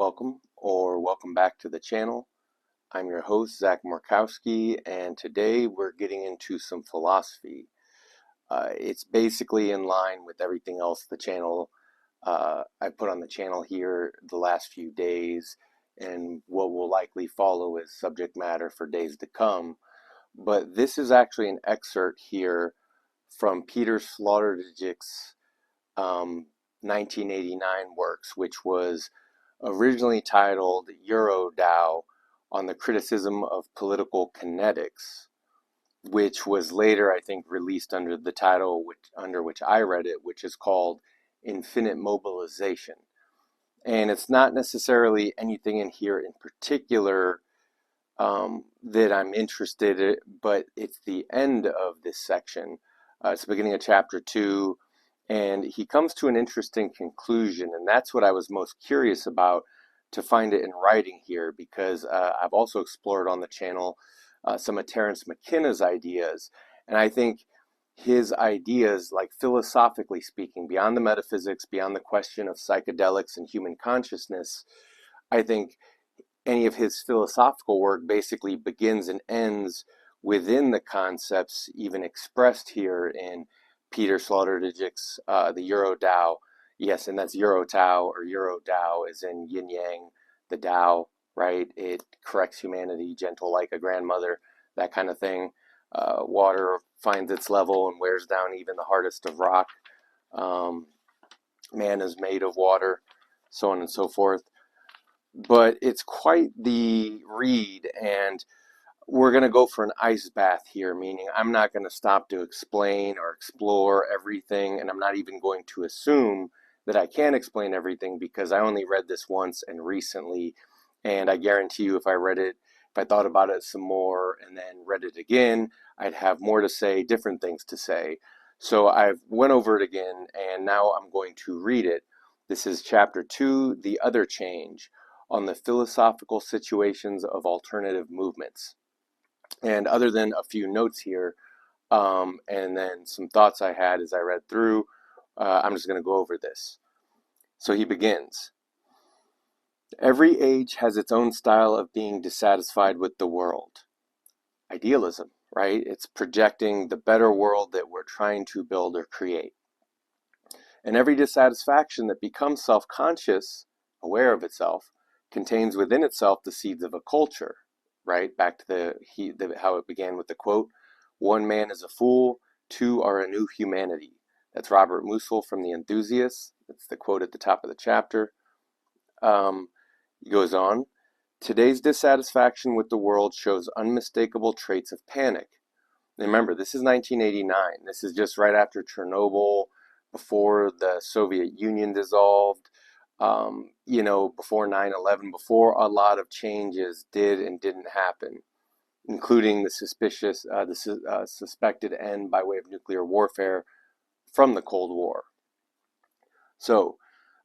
welcome back to the channel. I'm your host, Zach Markowski, and today we're getting into some philosophy. It's basically in line with everything else I put on the channel here the last few days, and what will likely follow as subject matter for days to come. But this is actually an excerpt here from Peter Sloterdijk's 1989 works, which was originally titled Showdown on the Criticism of Political Kinetics, which was later, I think, released under the title under which I read it, which is called Infinite Mobilization. And it's not necessarily anything in here in particular that I'm interested in, but it's the end of this section. It's the beginning of chapter 2, and he comes to an interesting conclusion, and that's what I was most curious about, to find it in writing here, because I've also explored on the channel some of Terence McKenna's ideas, and I think his ideas, like philosophically speaking, beyond the metaphysics, beyond the question of psychedelics and human consciousness, I think any of his philosophical work basically begins and ends within the concepts even expressed here in Peter Sloterdijk's the Showdown. Yes, and that's Eurotao, or Eurodao, as in yin yang, the Tao, right? It corrects humanity, gentle like a grandmother, that kind of thing. Water finds its level and wears down even the hardest of rock. Man is made of water, so on and so forth. But it's quite the read, and we're going to go for an ice bath here, meaning I'm not going to stop to explain or explore everything, and I'm not even going to assume that I can explain everything, because I only read this once and recently, and I guarantee you if I thought about it some more and then read it again, I'd have more to say, different things to say. So I've went over it again, and now I'm going to read it. This is chapter 2, The Other Change, on the philosophical situations of alternative movements. And other than a few notes here, and then some thoughts I had as I read through, I'm just going to go over this. So he begins. Every age has its own style of being dissatisfied with the world. Idealism, right? It's projecting the better world that we're trying to build or create. And every dissatisfaction that becomes self-conscious, aware of itself, contains within itself the seeds of a culture, right? Back to how it began with the quote, "One man is a fool, two are a new humanity." That's Robert Musil from The Enthusiast. That's the quote at the top of the chapter. He goes on, "Today's dissatisfaction with the world shows unmistakable traits of panic." And remember, this is 1989. This is just right after Chernobyl, before the Soviet Union dissolved, before 9/11, before a lot of changes did and didn't happen, including the suspected end by way of nuclear warfare from the Cold War. So,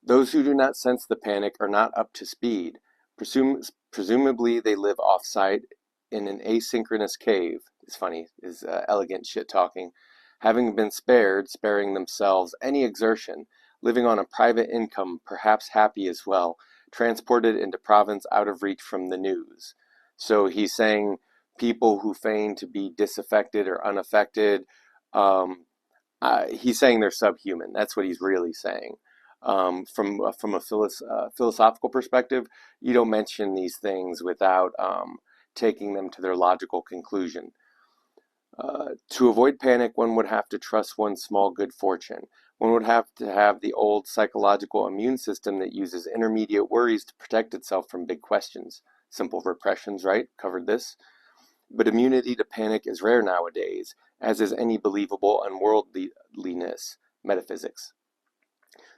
those who do not sense the panic are not up to speed. Presumably they live off-site in an asynchronous cave. It's funny, is elegant shit talking. Having been sparing themselves any exertion, living on a private income, perhaps happy as well, transported into province out of reach from the news. So he's saying people who feign to be disaffected or unaffected, he's saying they're subhuman. That's what he's really saying. From a philosophical perspective, you don't mention these things without taking them to their logical conclusion. To avoid panic, one would have to trust one's small good fortune. One would have to have the old psychological immune system that uses intermediate worries to protect itself from big questions. Simple repressions, right? Covered this. But immunity to panic is rare nowadays, as is any believable unworldliness, metaphysics.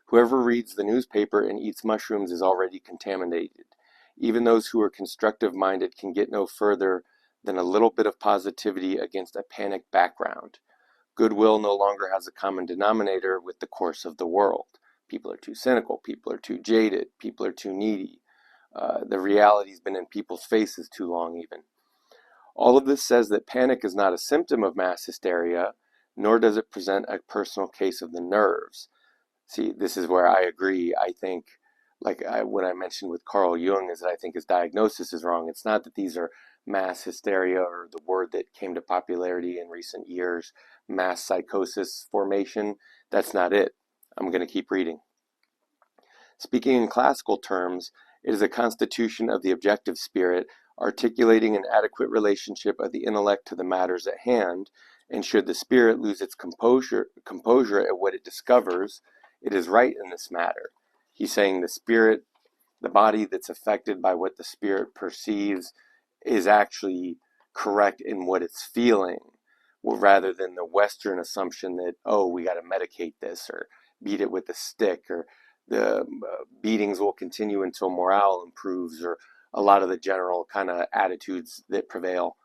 Whoever reads the newspaper and eats mushrooms is already contaminated. Even those who are constructive-minded can get no further than a little bit of positivity against a panic background. Goodwill no longer has a common denominator with the course of the world. People are too cynical, people are too jaded, people are too needy. The reality's been in people's faces too long even. All of this says that panic is not a symptom of mass hysteria, nor does it present a personal case of the nerves. See, this is where I agree. I think what I mentioned with Carl Jung, is that I think his diagnosis is wrong. It's not that these are mass hysteria, or the word that came to popularity in recent years, mass psychosis formation. That's not it. I'm going to keep reading. Speaking in classical terms, it is a constitution of the objective spirit, articulating an adequate relationship of the intellect to the matters at hand, and should the spirit lose its composure at what it discovers, it is right in this matter. He's saying the spirit, the body that's affected by what the spirit perceives, is actually correct in what it's feeling, rather than the Western assumption that, oh, we got to medicate this, or beat it with a stick, or the beatings will continue until morale improves, or a lot of the general kind of attitudes that prevail.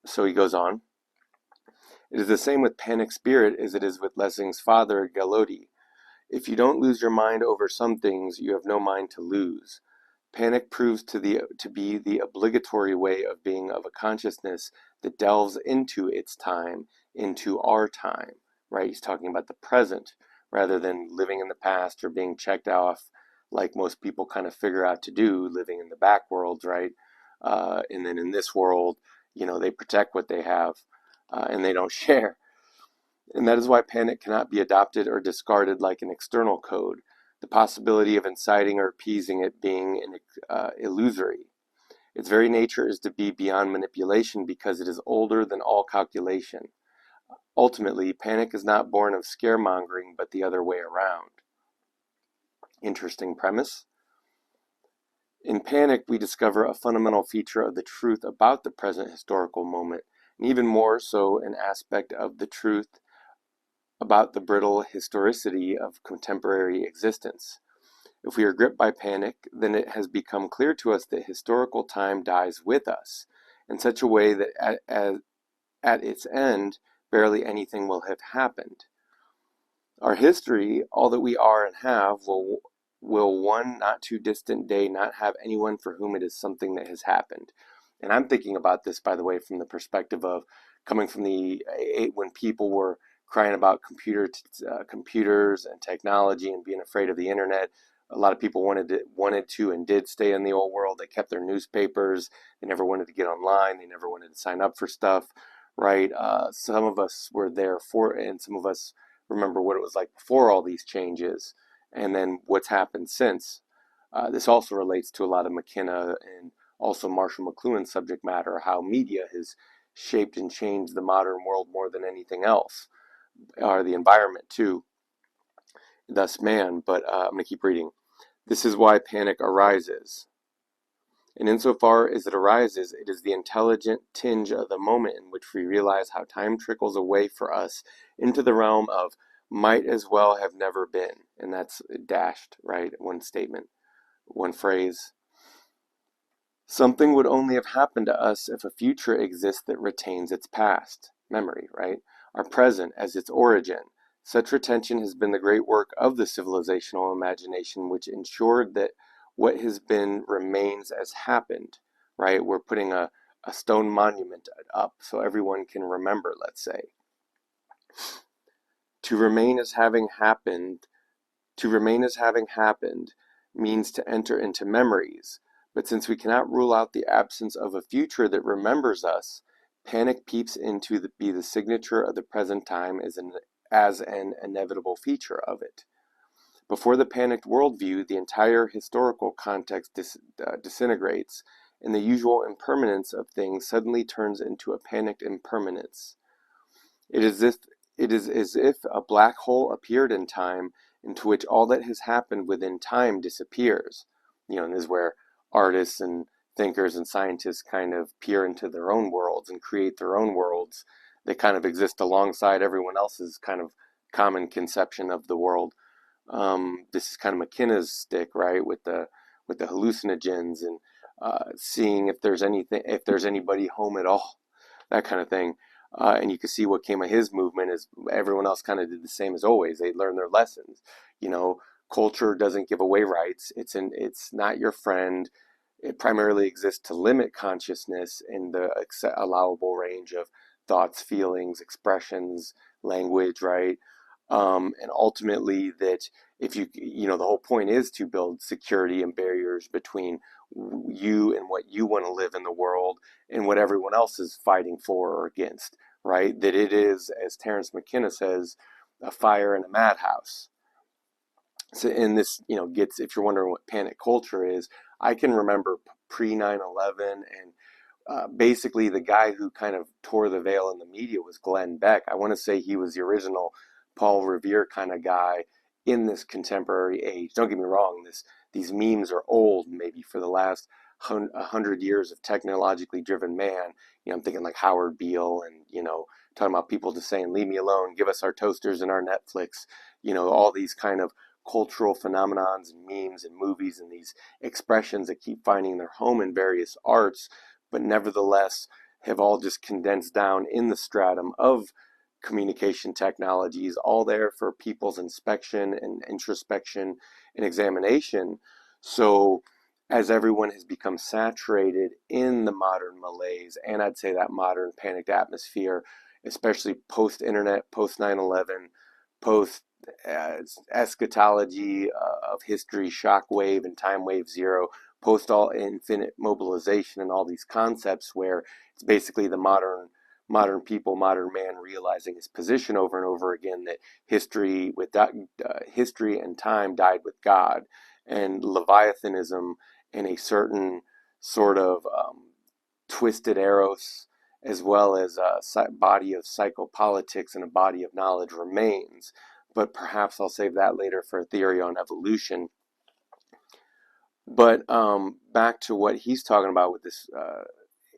So he goes on. It is the same with panic spirit as it is with Lessing's father, Galodi. If you don't lose your mind over some things, you have no mind to lose. Panic proves to be the obligatory way of being of a consciousness that delves into its time, into our time, right? He's talking about the present rather than living in the past or being checked off like most people kind of figure out to do, living in the back worlds, right? And then in this world, they protect what they have, and they don't share. And that is why panic cannot be adopted or discarded like an external code, the possibility of inciting or appeasing it being illusory. Its very nature is to be beyond manipulation because it is older than all calculation. Ultimately, panic is not born of scaremongering, but the other way around. Interesting premise. In panic, we discover a fundamental feature of the truth about the present historical moment, and even more so an aspect of the truth about the brittle historicity of contemporary existence. If we are gripped by panic, then it has become clear to us that historical time dies with us in such a way that at its end, barely anything will have happened. Our history, all that we are and have, will one not too distant day not have anyone for whom it is something that has happened. And I'm thinking about this, by the way, from the perspective of coming from when people were crying about computers and technology and being afraid of the internet. A lot of people wanted to and did stay in the old world. They kept their newspapers. They never wanted to get online. They never wanted to sign up for stuff, right? Some of us were there and some of us remember what it was like before all these changes, and then what's happened since. This also relates to a lot of McKenna and also Marshall McLuhan's subject matter, how media has shaped and changed the modern world more than anything else, or the environment too, thus man. But I'm going to keep reading. This is why panic arises. And insofar as it arises, it is the intelligent tinge of the moment in which we realize how time trickles away for us into the realm of might as well have never been. And that's dashed, right? One statement, one phrase. Something would only have happened to us if a future exists that retains its past, memory, right? Our present as its origin. Such retention has been the great work of the civilizational imagination, which ensured that what has been remains as happened, right? We're putting a stone monument up so everyone can remember, let's say. To remain as having happened means to enter into memories. But since we cannot rule out the absence of a future that remembers us, panic peeps into be the signature of the present time as an inevitable feature of it. Before the panicked worldview, the entire historical context disintegrates, and the usual impermanence of things suddenly turns into a panicked impermanence. It is as if a black hole appeared in time, into which all that has happened within time disappears. And this is where artists and thinkers and scientists kind of peer into their own worlds and create their own worlds that kind of exist alongside everyone else's kind of common conception of the world. This is kind of McKenna's stick, right, with the hallucinogens and seeing if there's anybody home at all, that kind of thing. And you can see what came of his movement is everyone else kind of did the same as always. They learned their lessons. Culture doesn't give away rights. It's not your friend. It primarily exists to limit consciousness in the allowable range of thoughts, feelings, expressions, language, right? and ultimately that if the whole point is to build security and barriers between you and what you want to live in the world and what everyone else is fighting for or against, right? That it is, as Terence McKenna says, a fire in a madhouse. So, and this, gets, if you're wondering what panic culture is, I can remember pre 9/11, and basically the guy who kind of tore the veil in the media was Glenn Beck. I want to say he was the original Paul Revere kind of guy in this contemporary age. Don't get me wrong, these memes are old, maybe for the last 100 years of technologically driven man. I'm thinking like Howard Beale, and talking about people just saying, leave me alone, give us our toasters and our Netflix, all these kind of cultural phenomenons and memes and movies and these expressions that keep finding their home in various arts, but nevertheless have all just condensed down in the stratum of communication technologies, all there for people's inspection and introspection and examination. So as everyone has become saturated in the modern malaise, and I'd say that modern panicked atmosphere, especially post-internet, post-9/11, post eschatology of history, shockwave and time wave zero, post all infinite mobilization, and all these concepts where it's basically the modern people, modern man realizing his position over and over again, that history and time died with God, and Leviathanism and a certain sort of twisted eros, as well as a body of psychopolitics and a body of knowledge remains. But perhaps I'll save that later for a theory on evolution. But back to what he's talking about with this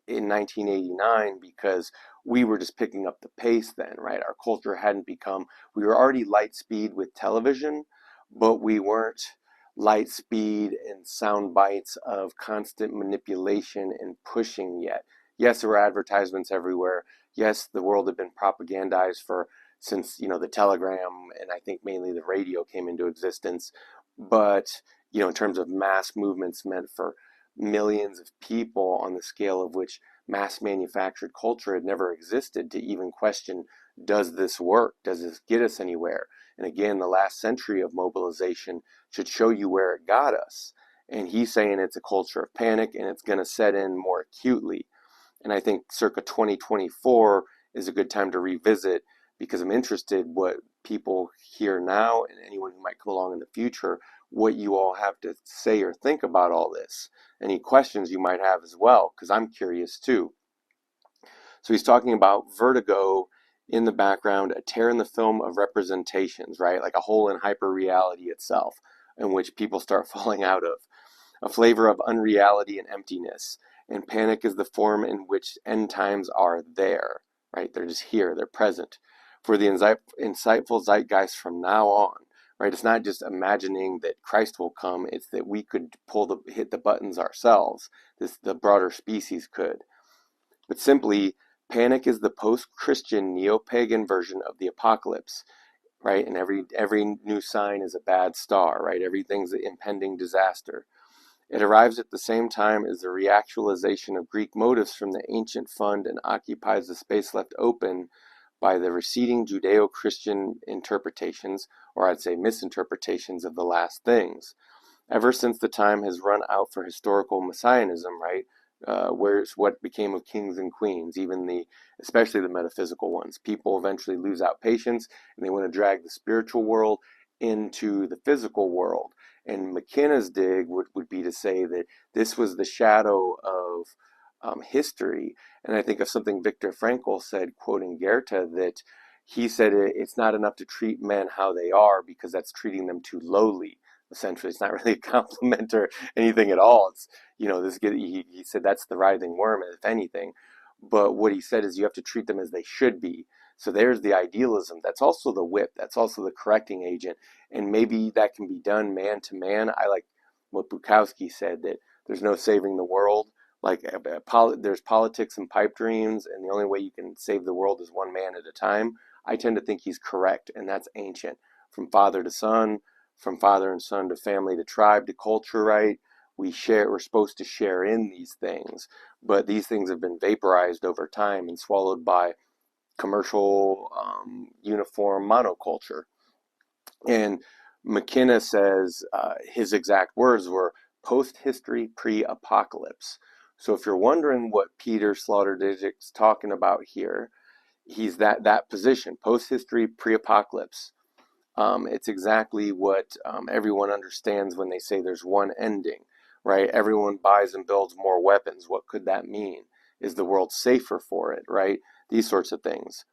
in 1989, because we were just picking up the pace then, right? Our culture hadn't become, we were already light speed with television, but we weren't light speed and sound bites of constant manipulation and pushing yet. Yes, there were advertisements everywhere. Yes, the world had been propagandized since the telegram, and I think mainly the radio came into existence. But in terms of mass movements meant for millions of people on the scale of which mass manufactured culture had never existed, to even question, does this work? Does this get us anywhere? And again, the last century of mobilization should show you where it got us. And he's saying it's a culture of panic, and it's going to set in more acutely. And I think circa 2024 is a good time to revisit, because I'm interested what people hear now and anyone who might come along in the future, what you all have to say or think about all this. Any questions you might have as well, because I'm curious too. So he's talking about vertigo in the background, a tear in the film of representations, right? Like a hole in hyper-reality itself, in which people start falling out of. A flavor of unreality and emptiness. And panic is the form in which end times are there, right? They're just here, they're present. For the insightful zeitgeist from now on, right? It's not just imagining that Christ will come, it's that we could hit the buttons ourselves. The broader species could. But simply, panic is the post-Christian neo-pagan version of the apocalypse, right? And every new sign is a bad star, right? Everything's an impending disaster. It arrives at the same time as the reactualization of Greek motifs from the ancient fund, and occupies the space left open by the receding Judeo-Christian interpretations, or I'd say misinterpretations, of the last things. Ever since the time has run out for historical messianism, right? Where's what became of kings and queens, especially the metaphysical ones. People eventually lose out patience, and they want to drag the spiritual world into the physical world. And McKenna's dig would be to say that this was the shadow of history. And I think of something Viktor Frankl said, quoting Goethe, that he said it's not enough to treat men how they are, because that's treating them too lowly. Essentially, it's not really a compliment or anything at all. It's, he said that's the writhing worm, if anything. But what he said is you have to treat them as they should be. So there's the idealism. That's also the whip. That's also the correcting agent. And maybe that can be done man to man. I like what Bukowski said, that there's no saving the world. Like there's politics and pipe dreams, and the only way you can save the world is one man at a time. I tend to think he's correct, and that's ancient. From father to son, from father and son to family to tribe to culture, right? We're supposed to share in these things, but these things have been vaporized over time and swallowed by commercial uniform monoculture. And McKenna says his exact words were post-history, pre-apocalypse. So if you're wondering what Peter Sloterdijk's talking about here, he's that position, post-history, pre-apocalypse. It's exactly what everyone understands when they say there's one ending, right? Everyone buys and builds more weapons. What could that mean? Is the world safer for it, right? These sorts of things.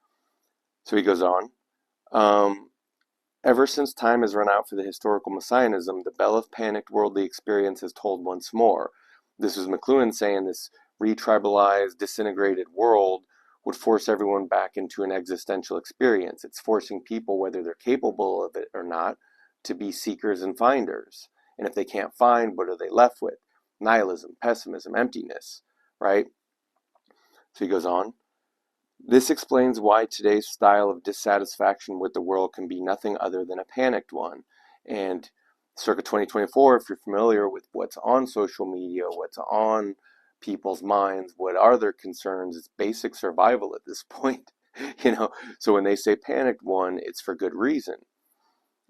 So he goes on. Um, Ever since time has run out for the historical messianism, the bell of panicked worldly experience has tolled once more. This was McLuhan saying this retribalized, disintegrated world would force everyone back into an existential experience. It's forcing people, whether they're capable of it or not, to be seekers and finders. And if they can't find, what are they left with? Nihilism, pessimism, emptiness, right? So he goes on. This explains why today's style of dissatisfaction with the world can be nothing other than a panicked one. And circa 2024, if you're familiar with what's on social media, what's on people's minds, what are their concerns, it's basic survival at this point. So when they say panicked one, it's for good reason.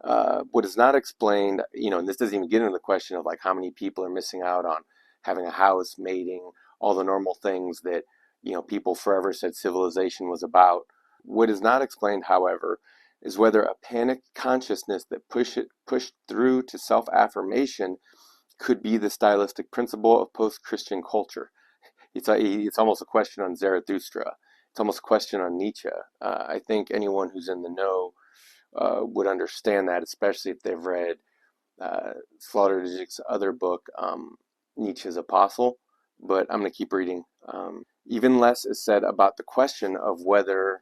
What is not explained, and this doesn't even get into the question of like how many people are missing out on having a house, mating, all the normal things that people forever said civilization was about. What is not explained, however, is whether a panicked consciousness that pushed through to self-affirmation could be the stylistic principle of post-Christian culture. It's almost a question on Zarathustra. It's almost a question on Nietzsche. I think anyone who's in the know would understand that, especially if they've read Sloterdijk's other book, Nietzsche's Apostle. But I'm going to keep reading. Even less is said about the question of whether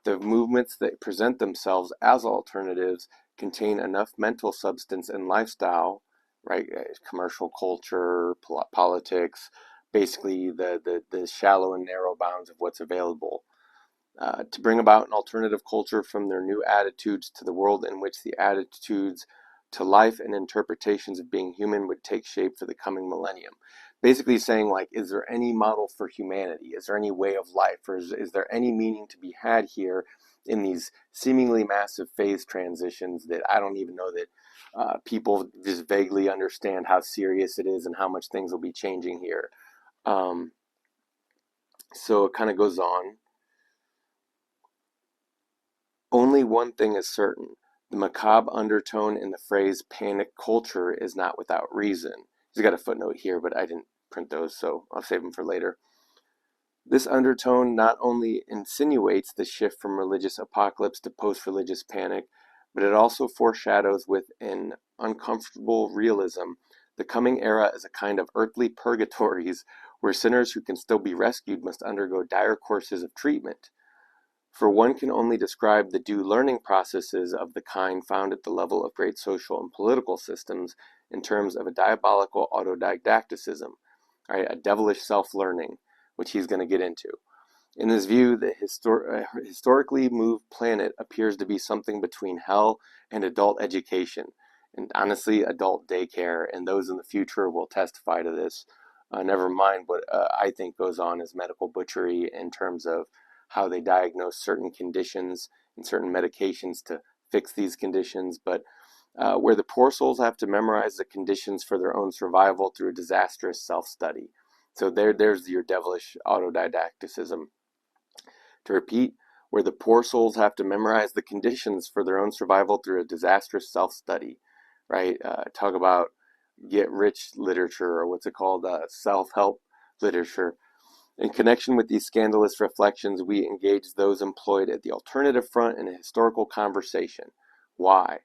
the movements that present themselves as alternatives contain enough mental substance and lifestyle, right? Commercial culture, politics, basically the shallow and narrow bounds of what's available. To bring about an alternative culture from their new attitudes to the world in which the attitudes to life and interpretations of being human would take shape for the coming millennium. Basically saying, like, is there any model for humanity? Is there any way of life? Or is there any meaning to be had here in these seemingly massive phase transitions that I don't even know that people just vaguely understand how serious it is and how much things will be changing here. So it kind of goes on. Only one thing is certain: the macabre undertone in the phrase panic culture is not without reason. He's got a footnote here, but I didn't print those, so I'll save them for later. This undertone not only insinuates the shift from religious apocalypse to post-religious panic, but it also foreshadows with an uncomfortable realism the coming era as a kind of earthly purgatories where sinners who can still be rescued must undergo dire courses of treatment. For one can only describe the due learning processes of the kind found at the level of great social and political systems in terms of a diabolical autodidacticism, right, a devilish self-learning, which he's going to get into. In this view, the historically moved planet appears to be something between hell and adult education, and honestly, adult daycare, and those in the future will testify to this. Never mind what I think goes on as medical butchery in terms of how they diagnose certain conditions and certain medications to fix these conditions, but where the poor souls have to memorize the conditions for their own survival through a disastrous self-study. So there's your devilish autodidacticism. To repeat, where the poor souls have to memorize the conditions for their own survival through a disastrous self-study, right? Talk about get-rich literature, or what's it called, self-help literature. In connection with these scandalous reflections, we engage those employed at the alternative front in a historical conversation. Why?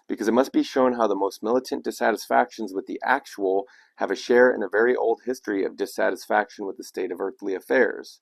Because it must be shown how the most militant dissatisfactions with the actual have a share in a very old history of dissatisfaction with the state of earthly affairs.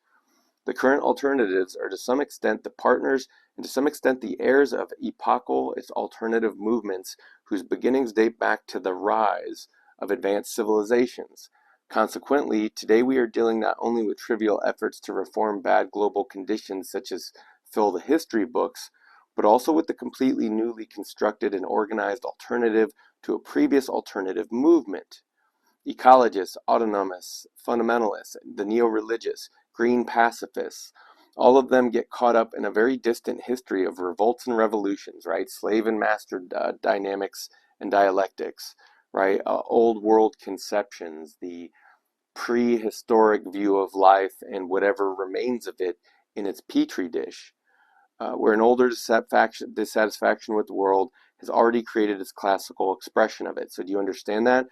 The current alternatives are to some extent the partners and to some extent the heirs of epochal alternative movements whose beginnings date back to the rise of advanced civilizations. Consequently, today we are dealing not only with trivial efforts to reform bad global conditions such as fill the history books, but also with the completely newly constructed and organized alternative to a previous alternative movement. Ecologists, autonomists, fundamentalists, the neo-religious, green pacifists, All of them get caught up in a very distant history of revolts and revolutions, right? Slave and master dynamics and dialectics, right? Old world conceptions, the prehistoric view of life and whatever remains of it in its petri dish, where an older dissatisfaction with the world has already created its classical expression of it. So do you understand that?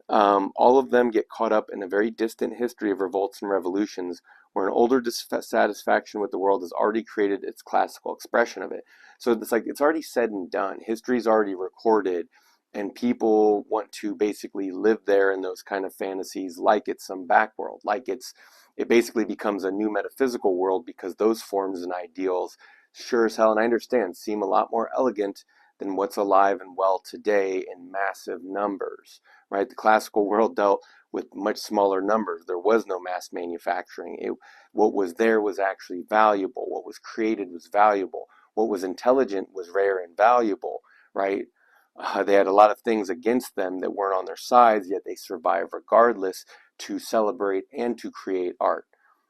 All of them get caught up in a very distant history of revolts and revolutions, where an older dissatisfaction with the world has already created its classical expression of it. So it's like it's already said and done. History's already recorded, and people want to basically live there in those kind of fantasies, like it's some back world, like it basically becomes a new metaphysical world because those forms and ideals, sure as hell, and I understand, seem a lot more elegant than what's alive and well today in massive numbers, right? The classical world dealt with much smaller numbers. There was no mass manufacturing. What was there was actually valuable. What was created was valuable. What was intelligent was rare and valuable, right? They had a lot of things against them that weren't on their sides, yet they survived regardless to celebrate and to create art.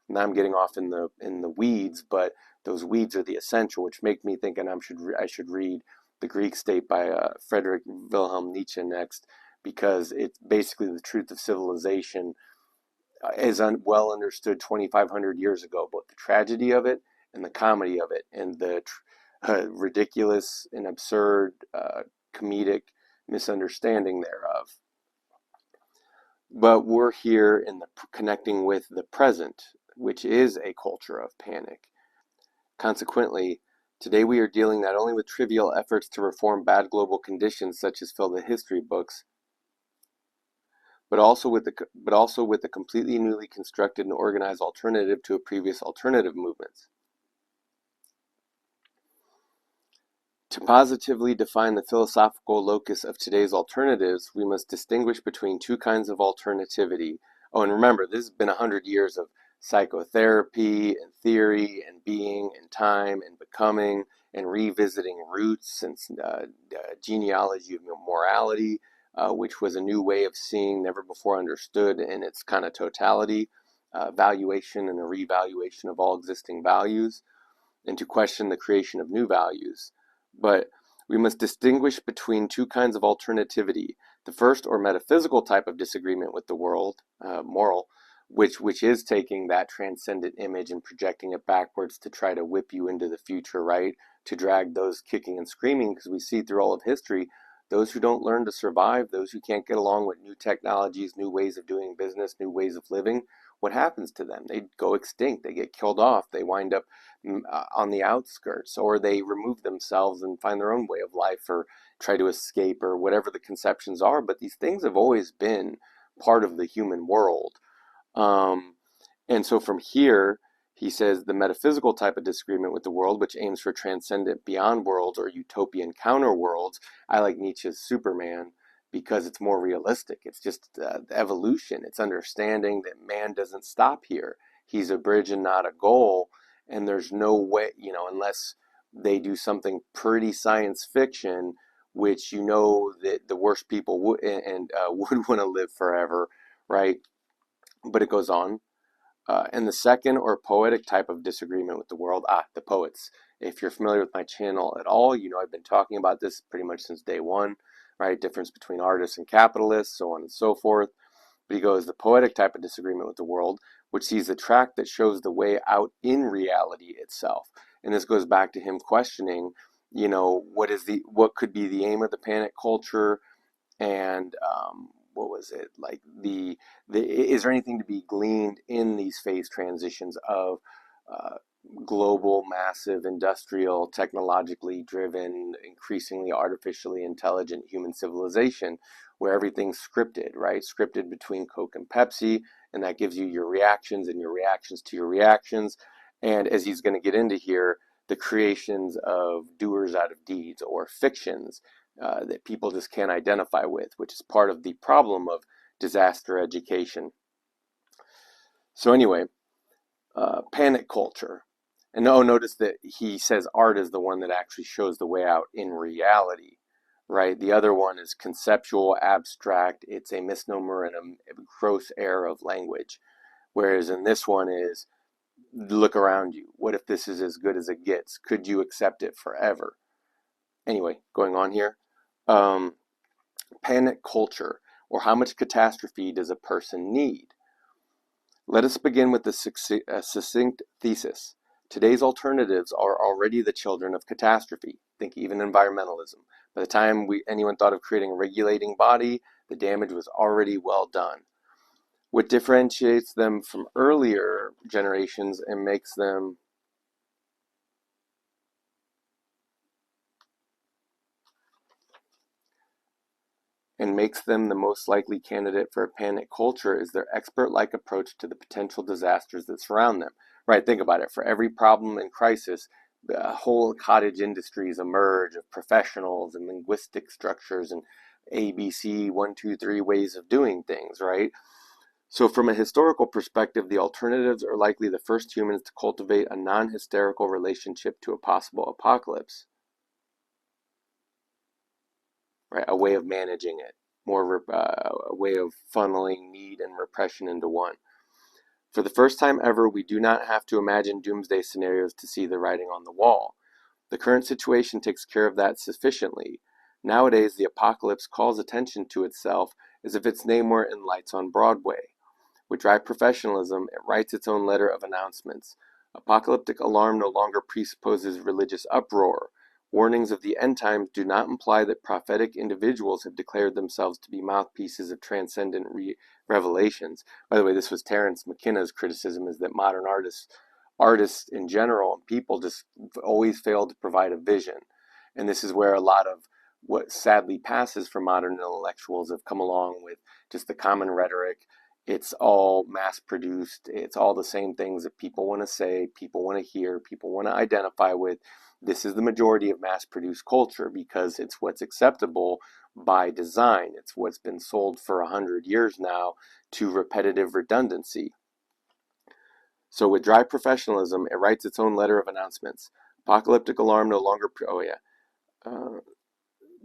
Now I'm getting off in the weeds, but those weeds are the essential, which make me think, and I should read The Greek State by Friedrich Wilhelm Nietzsche next, because it's basically the truth of civilization is well understood 2,500 years ago, both the tragedy of it and the comedy of it, and the ridiculous and absurd comedic misunderstanding thereof. But we're here in the connecting with the present, which is a culture of panic. Consequently, today we are dealing not only with trivial efforts to reform bad global conditions such as fill the history books, but also with a completely newly constructed and organized alternative to a previous alternative movements. To positively define the philosophical locus of today's alternatives, we must distinguish between two kinds of alternativity. Oh, and remember, this has been 100 years of psychotherapy and theory and being and time and becoming and revisiting roots and genealogy of morality, which was a new way of seeing never before understood in its kind of totality, valuation and a revaluation of all existing values, and to question the creation of new values. But we must distinguish between two kinds of alternativity. The first, or metaphysical type of disagreement with the world, moral, which is taking that transcendent image and projecting it backwards to try to whip you into the future, right? To drag those kicking and screaming, because we see through all of history, those who don't learn to survive, those who can't get along with new technologies, new ways of doing business, new ways of living, what happens to them? They go extinct, they get killed off, they wind up on the outskirts, or they remove themselves and find their own way of life, or try to escape, or whatever the conceptions are. But these things have always been part of the human world. And so from here, he says the metaphysical type of disagreement with the world, which aims for transcendent beyond worlds or utopian counter worlds. I like Nietzsche's Superman because it's more realistic. It's just evolution. It's understanding that man doesn't stop here. He's a bridge and not a goal. And there's no way, unless they do something pretty science fiction, which that the worst people would would want to live forever, right? But it goes on. And the second, or poetic type of disagreement with the world, the poets. If you're familiar with my channel at all, I've been talking about this pretty much since day one, right? Difference between artists and capitalists, so on and so forth. But he goes, the poetic type of disagreement with the world, which sees the track that shows the way out in reality itself. And this goes back to him questioning, what could be the aim of the panic culture, and what was it like is there anything to be gleaned in these phase transitions of uh, global, massive, industrial, technologically driven, increasingly artificially intelligent human civilization, where everything's scripted, right? Scripted between Coke and Pepsi, and that gives you your reactions and your reactions to your reactions. And as he's going to get into here, the creations of doers out of deeds, or fictions that people just can't identify with, which is part of the problem of disaster education. So anyway, panic culture. And notice that he says art is the one that actually shows the way out in reality, right? The other one is conceptual, abstract. It's a misnomer and a gross error of language. Whereas in this one is look around you. What if this is as good as it gets? Could you accept it forever? Anyway, going on here. Panic culture, or how much catastrophe does a person need? Let us begin with the succinct thesis. Today's alternatives are already the children of catastrophe. Think even environmentalism. By the time anyone thought of creating a regulating body, the damage was already well done. What differentiates them from earlier generations and makes them the most likely candidate for a panic culture is their expert-like approach to the potential disasters that surround them. Right, think about it. For every problem and crisis, whole cottage industries emerge of professionals and linguistic structures and ABC 1, 2, 3 ways of doing things, right? So from a historical perspective, the alternatives are likely the first humans to cultivate a non-hysterical relationship to a possible apocalypse. Right, a way of managing it, a way of funneling need and repression into one. For the first time ever, we do not have to imagine doomsday scenarios to see the writing on the wall. The current situation takes care of that sufficiently. Nowadays, the apocalypse calls attention to itself as if its name were in lights on Broadway. With dry professionalism, it writes its own letter of announcements. Apocalyptic alarm no longer presupposes religious uproar. Warnings of the end times do not imply that prophetic individuals have declared themselves to be mouthpieces of transcendent revelations. By the way, this was Terence McKenna's criticism, is that modern artists in general, and people just always fail to provide a vision. And this is where a lot of what sadly passes for modern intellectuals have come along with just the common rhetoric. It's all mass produced. It's all the same things that people want to say, people want to hear, people want to identify with. This is the majority of mass produced culture because it's what's acceptable by design. It's what's been sold for 100 years now to repetitive redundancy. So with dry professionalism, it writes its own letter of announcements. Apocalyptic alarm no longer...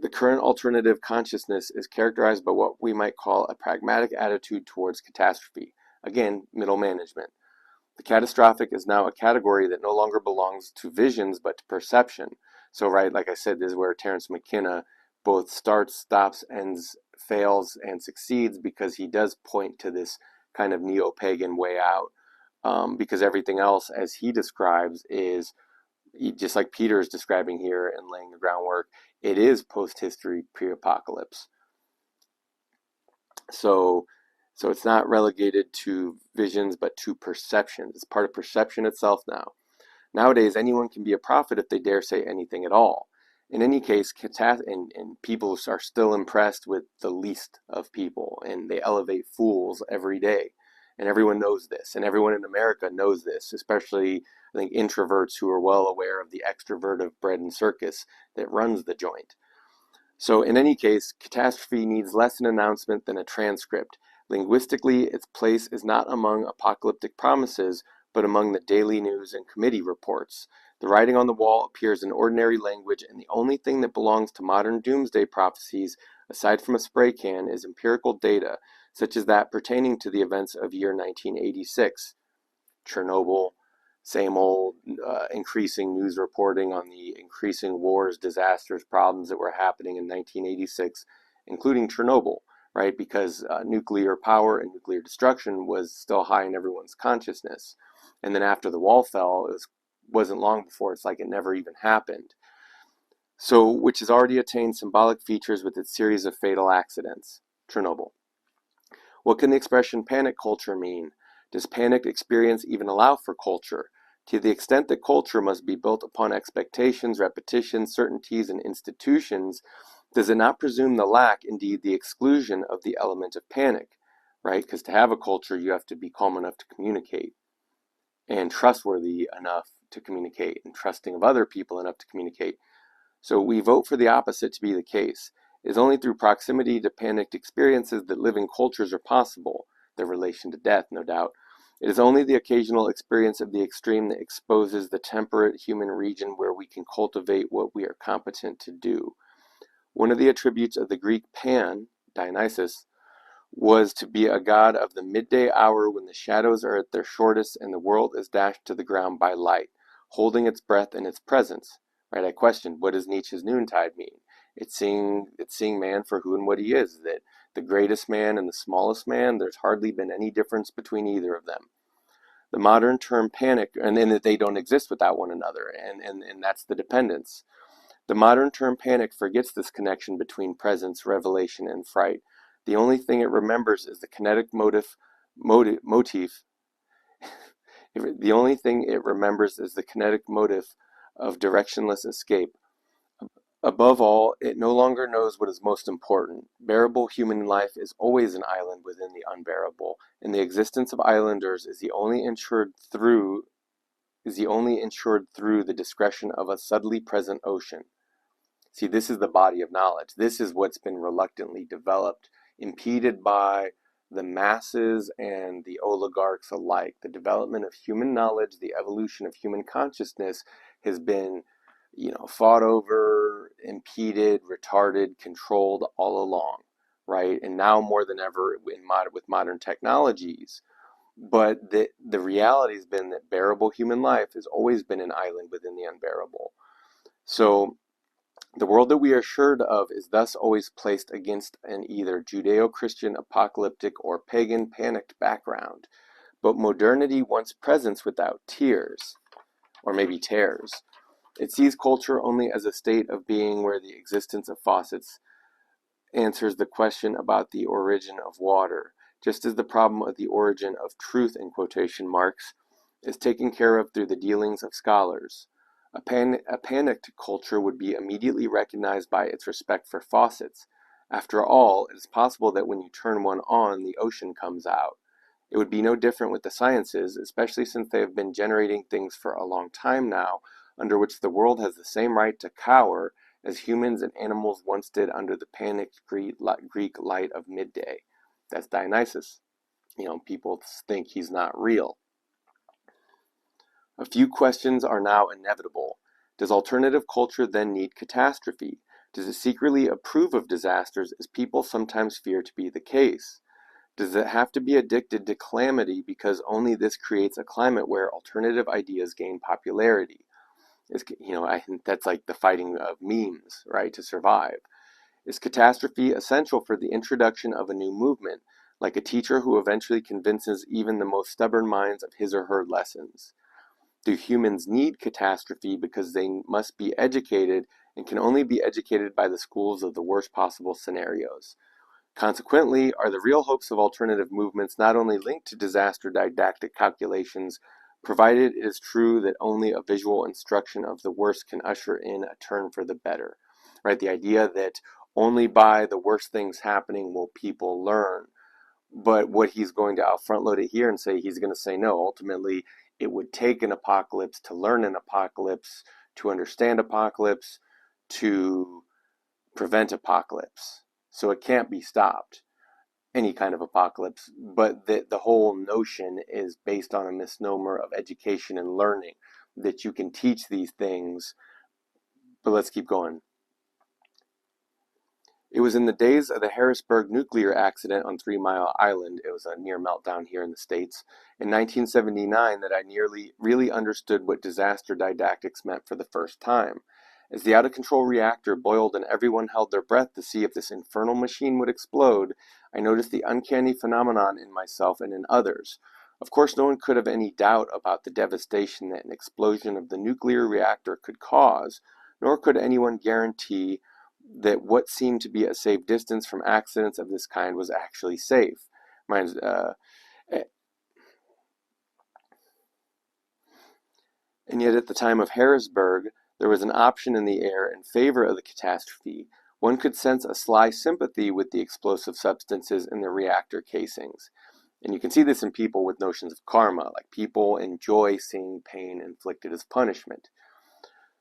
The current alternative consciousness is characterized by what we might call a pragmatic attitude towards catastrophe. Again, middle management. The catastrophic is now a category that no longer belongs to visions but to perception. So, right, like I said, this is where Terence McKenna both starts, stops, ends, fails, and succeeds, because he does point to this kind of neo-pagan way out. Because everything else, as he describes, is just like Peter is describing here and laying the groundwork. It is post-history, pre-apocalypse. So it's not relegated to visions, but to perceptions. It's part of perception itself now. Nowadays, anyone can be a prophet if they dare say anything at all. In any case, and people are still impressed with the least of people, and they elevate fools every day. And everyone knows this, and everyone in America knows this, especially, I think, introverts who are well aware of the extrovertive bread and circus that runs the joint. So in any case, catastrophe needs less an announcement than a transcript. Linguistically, its place is not among apocalyptic promises, but among the daily news and committee reports. The writing on the wall appears in ordinary language, and the only thing that belongs to modern doomsday prophecies, aside from a spray can, is empirical data, such as that pertaining to the events of year 1986. Chernobyl, same old increasing news reporting on the increasing wars, disasters, problems that were happening in 1986, including Chernobyl, right? Because nuclear power and nuclear destruction was still high in everyone's consciousness. And then after the wall fell, wasn't long before it's like it never even happened. So, which has already attained symbolic features with its series of fatal accidents. Chernobyl. What can the expression panic culture mean? Does panic experience even allow for culture? To the extent that culture must be built upon expectations, repetitions, certainties, and institutions, does it not presume the lack, indeed the exclusion, of the element of panic? Right? Because to have a culture, you have to be calm enough to communicate, and trustworthy enough to communicate, and trusting of other people enough to communicate. So we vote for the opposite to be the case. It is only through proximity to panicked experiences that living cultures are possible, their relation to death, no doubt. It is only the occasional experience of the extreme that exposes the temperate human region where we can cultivate what we are competent to do. One of the attributes of the Greek Pan, Dionysus, was to be a god of the midday hour when the shadows are at their shortest and the world is dashed to the ground by light, holding its breath in its presence. Right? I questioned, what does Nietzsche's noontide mean? It's seeing man for who and what he is, that the greatest man and the smallest man, there's hardly been any difference between either of them. The modern term panic, and then that they don't exist without one another, and that's the dependence. The modern term panic forgets this connection between presence, revelation, and fright. The only thing it remembers is the kinetic motif. The only thing it remembers is the kinetic motive of directionless escape. Above all, it no longer knows what is most important. Bearable human life is always an island within the unbearable, and the existence of islanders is only ensured through the discretion of a subtly present ocean. See, this is the body of knowledge. This is what's been reluctantly developed, impeded by the masses and the oligarchs alike. The development of human knowledge, the evolution of human consciousness has been, fought over, impeded, retarded, controlled all along, right? And now more than ever with modern technologies. But the reality has been that bearable human life has always been an island within the unbearable. So the world that we are assured of is thus always placed against an either Judeo-Christian apocalyptic or pagan panicked background. But modernity wants presence without tears, or maybe tears. It sees culture only as a state of being where the existence of faucets answers the question about the origin of water, just as the problem of the origin of truth, in quotation marks, is taken care of through the dealings of scholars. A panicked culture would be immediately recognized by its respect for faucets. After all, it is possible that when you turn one on, the ocean comes out. It would be no different with the sciences, especially since they have been generating things for a long time now, under which the world has the same right to cower as humans and animals once did under the panicked Greek light of midday. That's Dionysus. People think he's not real. A few questions are now inevitable. Does alternative culture then need catastrophe? Does it secretly approve of disasters, as people sometimes fear to be the case? Does it have to be addicted to calamity because only this creates a climate where alternative ideas gain popularity? I think that's like the fighting of memes, right, to survive. Is catastrophe essential for the introduction of a new movement, like a teacher who eventually convinces even the most stubborn minds of his or her lessons? Do humans need catastrophe because they must be educated and can only be educated by the schools of the worst possible scenarios? Consequently, are the real hopes of alternative movements not only linked to disaster didactic calculations, provided it is true that only a visual instruction of the worst can usher in a turn for the better? Right? The idea that only by the worst things happening will people learn. But what he's going to front load it here and say, he's going to say no. Ultimately, it would take an apocalypse to learn an apocalypse, to understand apocalypse, to prevent apocalypse. So it can't be stopped, any kind of apocalypse. But the whole notion is based on a misnomer of education and learning, that you can teach these things. But let's keep going. It was in the days of the Harrisburg nuclear accident on 3 Mile Island, it was a near meltdown here in the States, in 1979 that I really understood what disaster didactics meant for the first time. As the out-of-control reactor boiled and everyone held their breath to see if this infernal machine would explode, I noticed the uncanny phenomenon in myself and in others. Of course, no one could have any doubt about the devastation that an explosion of the nuclear reactor could cause, nor could anyone guarantee that what seemed to be a safe distance from accidents of this kind was actually safe. And yet at the time of Harrisburg, there was an option in the air in favor of the catastrophe. One could sense a sly sympathy with the explosive substances in the reactor casings. And you can see this in people with notions of karma, like people enjoy seeing pain inflicted as punishment.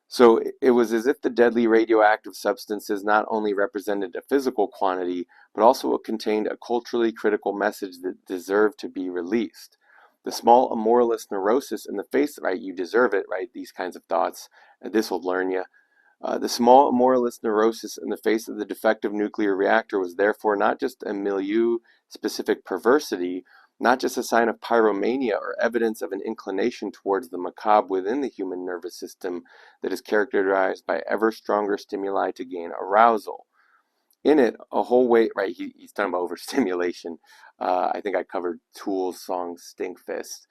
So it was as if the deadly radioactive substances not only represented a physical quantity, but also contained a culturally critical message that deserved to be released. The small amoralist neurosis in the face, right, you deserve it, right, these kinds of thoughts, this will learn you. The small moralist neurosis in the face of the defective nuclear reactor was therefore not just a milieu-specific perversity, not just a sign of pyromania or evidence of an inclination towards the macabre within the human nervous system that is characterized by ever stronger stimuli to gain arousal. In it, a whole way, right, he's talking about overstimulation. I think I covered Tool's song Stinkfist.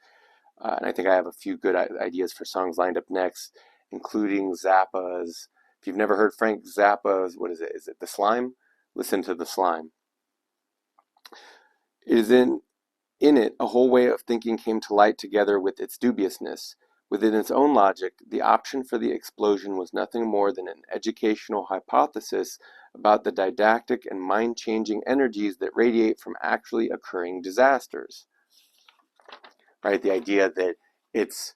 And I think I have a few good ideas for songs lined up next, including Zappa's. If you've never heard Frank Zappa's, what is it? Is it The Slime? Listen to The Slime. It is in it, a whole way of thinking came to light together with its dubiousness. Within its own logic, the option for the explosion was nothing more than an educational hypothesis about the didactic and mind-changing energies that radiate from actually occurring disasters. Right? The idea that it's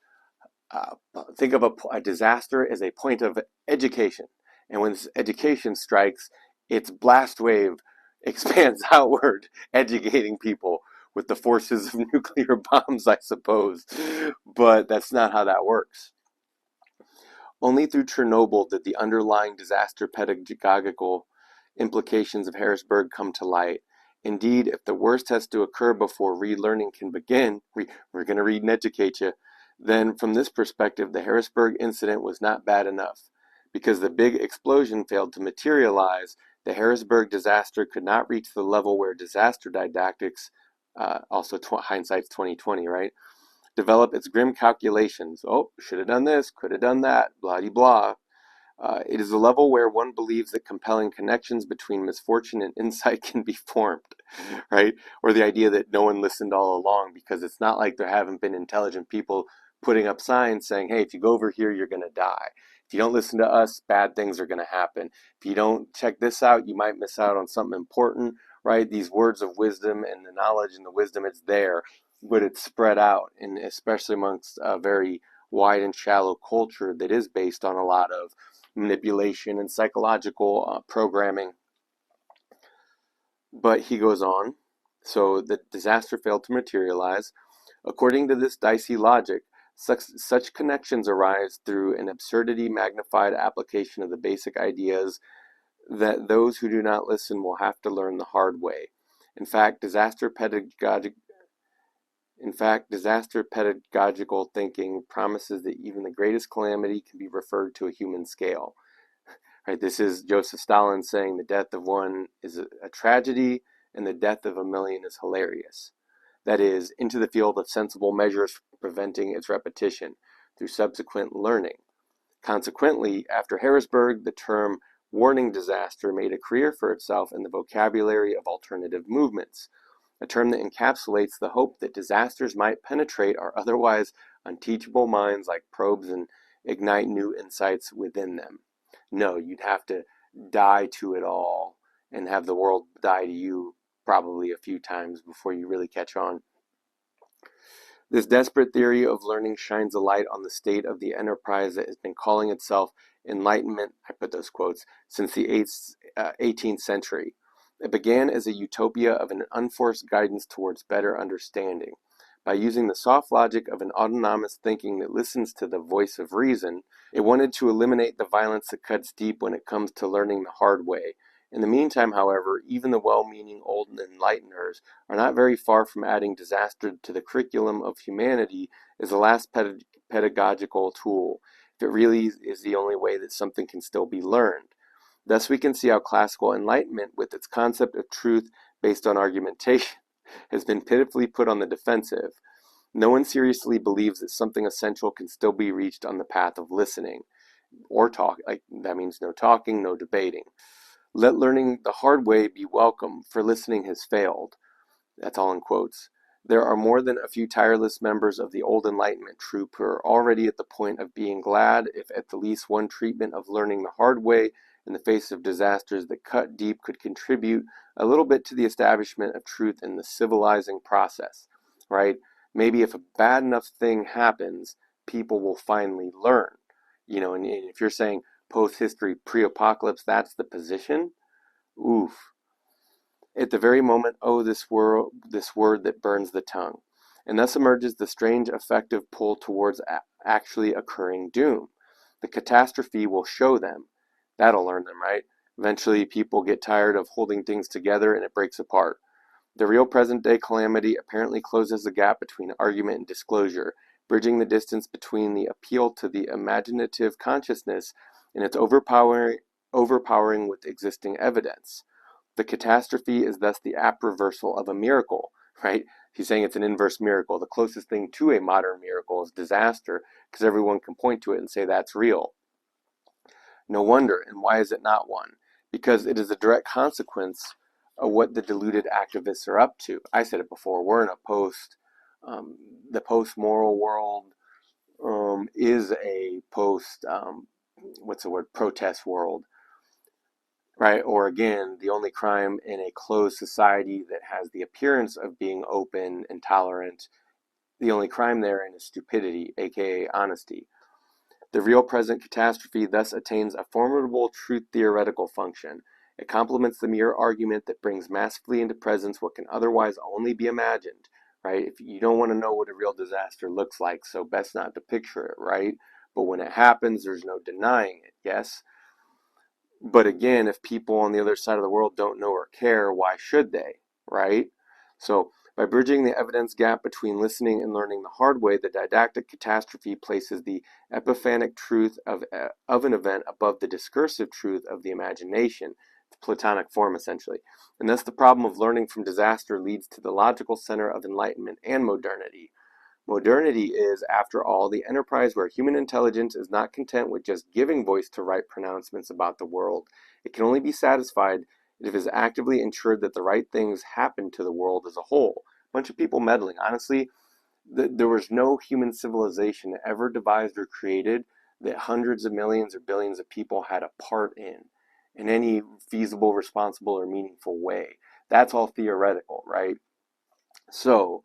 think of a disaster as a point of education. And when this education strikes, its blast wave expands outward, educating people with the forces of nuclear bombs, I suppose. But that's not how that works. Only through Chernobyl did the underlying disaster pedagogical implications of Harrisburg come to light. Indeed, if the worst has to occur before relearning can begin, we're going to read and educate you, then from this perspective, the Harrisburg incident was not bad enough. Because the big explosion failed to materialize, the Harrisburg disaster could not reach the level where disaster didactics, also hindsight's 2020, right? Develop its grim calculations. Oh, should have done this, could have done that, blah-de-blah. It is a level where one believes that compelling connections between misfortune and insight can be formed, right? Or the idea that no one listened all along, because it's not like there haven't been intelligent people putting up signs saying, hey, if you go over here, you're going to die. If you don't listen to us, bad things are going to happen. If you don't check this out, you might miss out on something important, right? These words of wisdom and the knowledge and the wisdom, it's there, but it's spread out, and especially amongst a very wide and shallow culture that is based on a lot of manipulation and psychological programming. But he goes on, so the disaster failed to materialize. According to this dicey logic, such connections arise through an absurdity magnified application of the basic ideas that those who do not listen will have to learn the hard way. In fact, disaster pedagogical thinking promises that even the greatest calamity can be referred to a human scale. Right, this is Joseph Stalin saying the death of one is a tragedy and the death of a million is hilarious. That is, into the field of sensible measures for preventing its repetition through subsequent learning. Consequently, after Harrisburg, the term warning disaster made a career for itself in the vocabulary of alternative movements, a term that encapsulates the hope that disasters might penetrate our otherwise unteachable minds like probes and ignite new insights within them. No, you'd have to die to it all and have the world die to you probably a few times before you really catch on. This desperate theory of learning shines a light on the state of the enterprise that has been calling itself enlightenment, I put those quotes, since the 18th century. It began as a utopia of an unforced guidance towards better understanding. By using the soft logic of an autonomous thinking that listens to the voice of reason, it wanted to eliminate the violence that cuts deep when it comes to learning the hard way. In the meantime, however, even the well-meaning old enlighteners are not very far from adding disaster to the curriculum of humanity as the last pedagogical tool, if it really is the only way that something can still be learned. Thus we can see how classical enlightenment, with its concept of truth based on argumentation, has been pitifully put on the defensive. No one seriously believes that something essential can still be reached on the path of listening or talk. Like that means no talking, no debating. Let learning the hard way be welcome, for listening has failed. That's all in quotes. There are more than a few tireless members of the old Enlightenment troop who are already at the point of being glad if at the least one treatment of learning the hard way in the face of disasters that cut deep could contribute a little bit to the establishment of truth in the civilizing process, right? Maybe if a bad enough thing happens, people will finally learn. And if you're saying post-history, pre-apocalypse, that's the position, oof. At the very moment, oh, this word that burns the tongue. And thus emerges the strange effective pull towards actually occurring doom. The catastrophe will show them. That'll learn them, right? Eventually, people get tired of holding things together and it breaks apart. The real present-day calamity apparently closes the gap between argument and disclosure, bridging the distance between the appeal to the imaginative consciousness and its overpowering with existing evidence. The catastrophe is thus the apt reversal of a miracle, right? He's saying it's an inverse miracle. The closest thing to a modern miracle is disaster, because everyone can point to it and say that's real. No wonder, and why is it not one? Because it is a direct consequence of what the deluded activists are up to. I said it before, we're in a the post-moral world is a protest world, right? Or again, the only crime in a closed society that has the appearance of being open and tolerant, the only crime therein is stupidity, aka honesty. The real present catastrophe thus attains a formidable truth theoretical function. It complements the mere argument that brings massively into presence what can otherwise only be imagined, right? If you don't want to know what a real disaster looks like, so best not to picture it, right? But when it happens, there's no denying it, yes? But again, if people on the other side of the world don't know or care, why should they, right? So by bridging the evidence gap between listening and learning the hard way, the didactic catastrophe places the epiphanic truth of an event above the discursive truth of the imagination, the Platonic form essentially. And thus the problem of learning from disaster leads to the logical center of enlightenment and modernity. Modernity is, after all, the enterprise where human intelligence is not content with just giving voice to right pronouncements about the world. It can only be satisfied if it is actively ensured that the right things happen to the world as a whole. A bunch of people meddling. Honestly, there was no human civilization ever devised or created that hundreds of millions or billions of people had a part in any feasible, responsible, or meaningful way. That's all theoretical, right? So,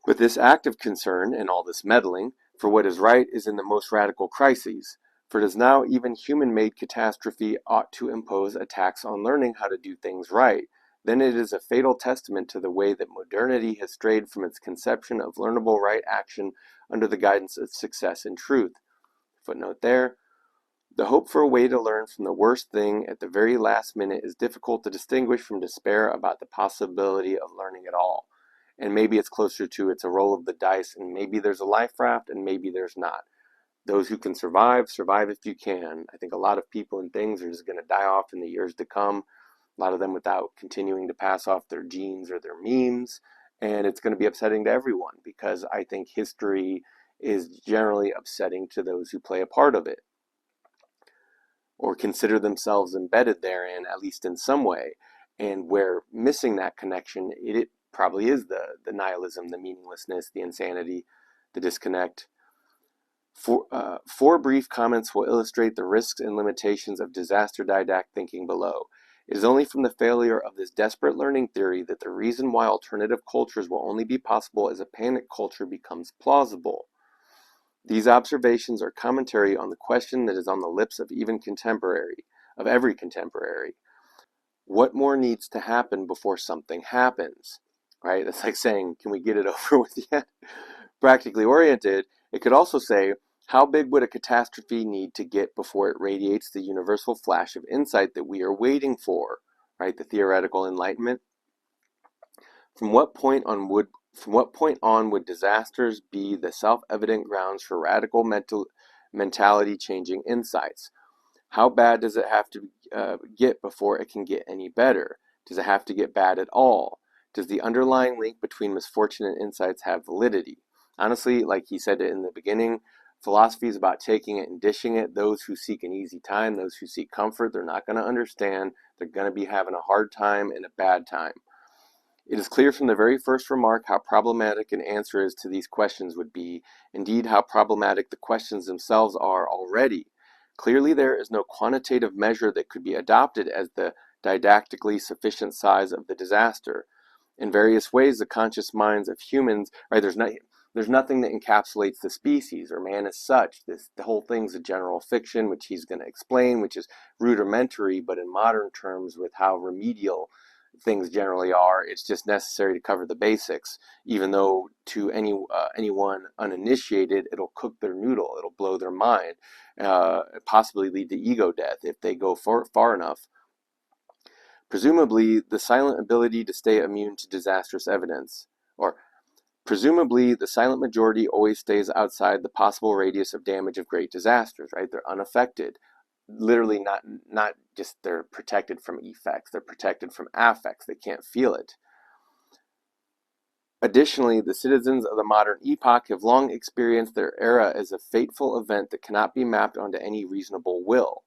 with this active concern and all this meddling, for what is right is in the most radical crises. For it is now even human-made catastrophe ought to impose a tax on learning how to do things right. Then it is a fatal testament to the way that modernity has strayed from its conception of learnable right action under the guidance of success and truth. Footnote there. The hope for a way to learn from the worst thing at the very last minute is difficult to distinguish from despair about the possibility of learning at all. And maybe it's closer to it's a roll of the dice, and maybe there's a life raft, and maybe there's not. Those who can survive, survive if you can. I think a lot of people and things are just going to die off in the years to come, a lot of them without continuing to pass off their genes or their memes, and it's going to be upsetting to everyone because I think history is generally upsetting to those who play a part of it or consider themselves embedded therein, at least in some way. And where missing that connection, it probably is the nihilism, the meaninglessness, the insanity, the disconnect. Four brief comments will illustrate the risks and limitations of disaster didactic thinking below. It is only from the failure of this desperate learning theory that the reason why alternative cultures will only be possible as a panic culture becomes plausible. These observations are commentary on the question that is on the lips of every contemporary. What more needs to happen before something happens? Right? That's like saying, can we get it over with yet? Practically oriented, it could also say, how big would a catastrophe need to get before it radiates the universal flash of insight that we are waiting for? Right? The theoretical enlightenment. From what point on would disasters be the self-evident grounds for radical mentality-changing insights? How bad does it have to get before it can get any better? Does it have to get bad at all? Does the underlying link between misfortune and insights have validity? Honestly, like he said in the beginning, philosophy is about taking it and dishing it. Those who seek an easy time, those who seek comfort, they're not going to understand. They're going to be having a hard time and a bad time. It is clear from the very first remark how problematic an answer is to these questions would be, indeed how problematic the questions themselves are already. Clearly there is no quantitative measure that could be adopted as the didactically sufficient size of the disaster. In various ways, the conscious minds of humans, right, there's nothing that encapsulates the species or man as such. The whole thing's a general fiction, which he's going to explain, which is rudimentary, but in modern terms with how remedial things generally are. It's just necessary to cover the basics, even though to anyone uninitiated, it'll cook their noodle, it'll blow their mind, possibly lead to ego death if they go far enough. Presumably, the silent ability to stay immune to disastrous evidence, or presumably, the silent majority always stays outside the possible radius of damage of great disasters, right? They're unaffected. Literally not just they're protected from effects, they're protected from affects. They can't feel it. Additionally, the citizens of the modern epoch have long experienced their era as a fateful event that cannot be mapped onto any reasonable will.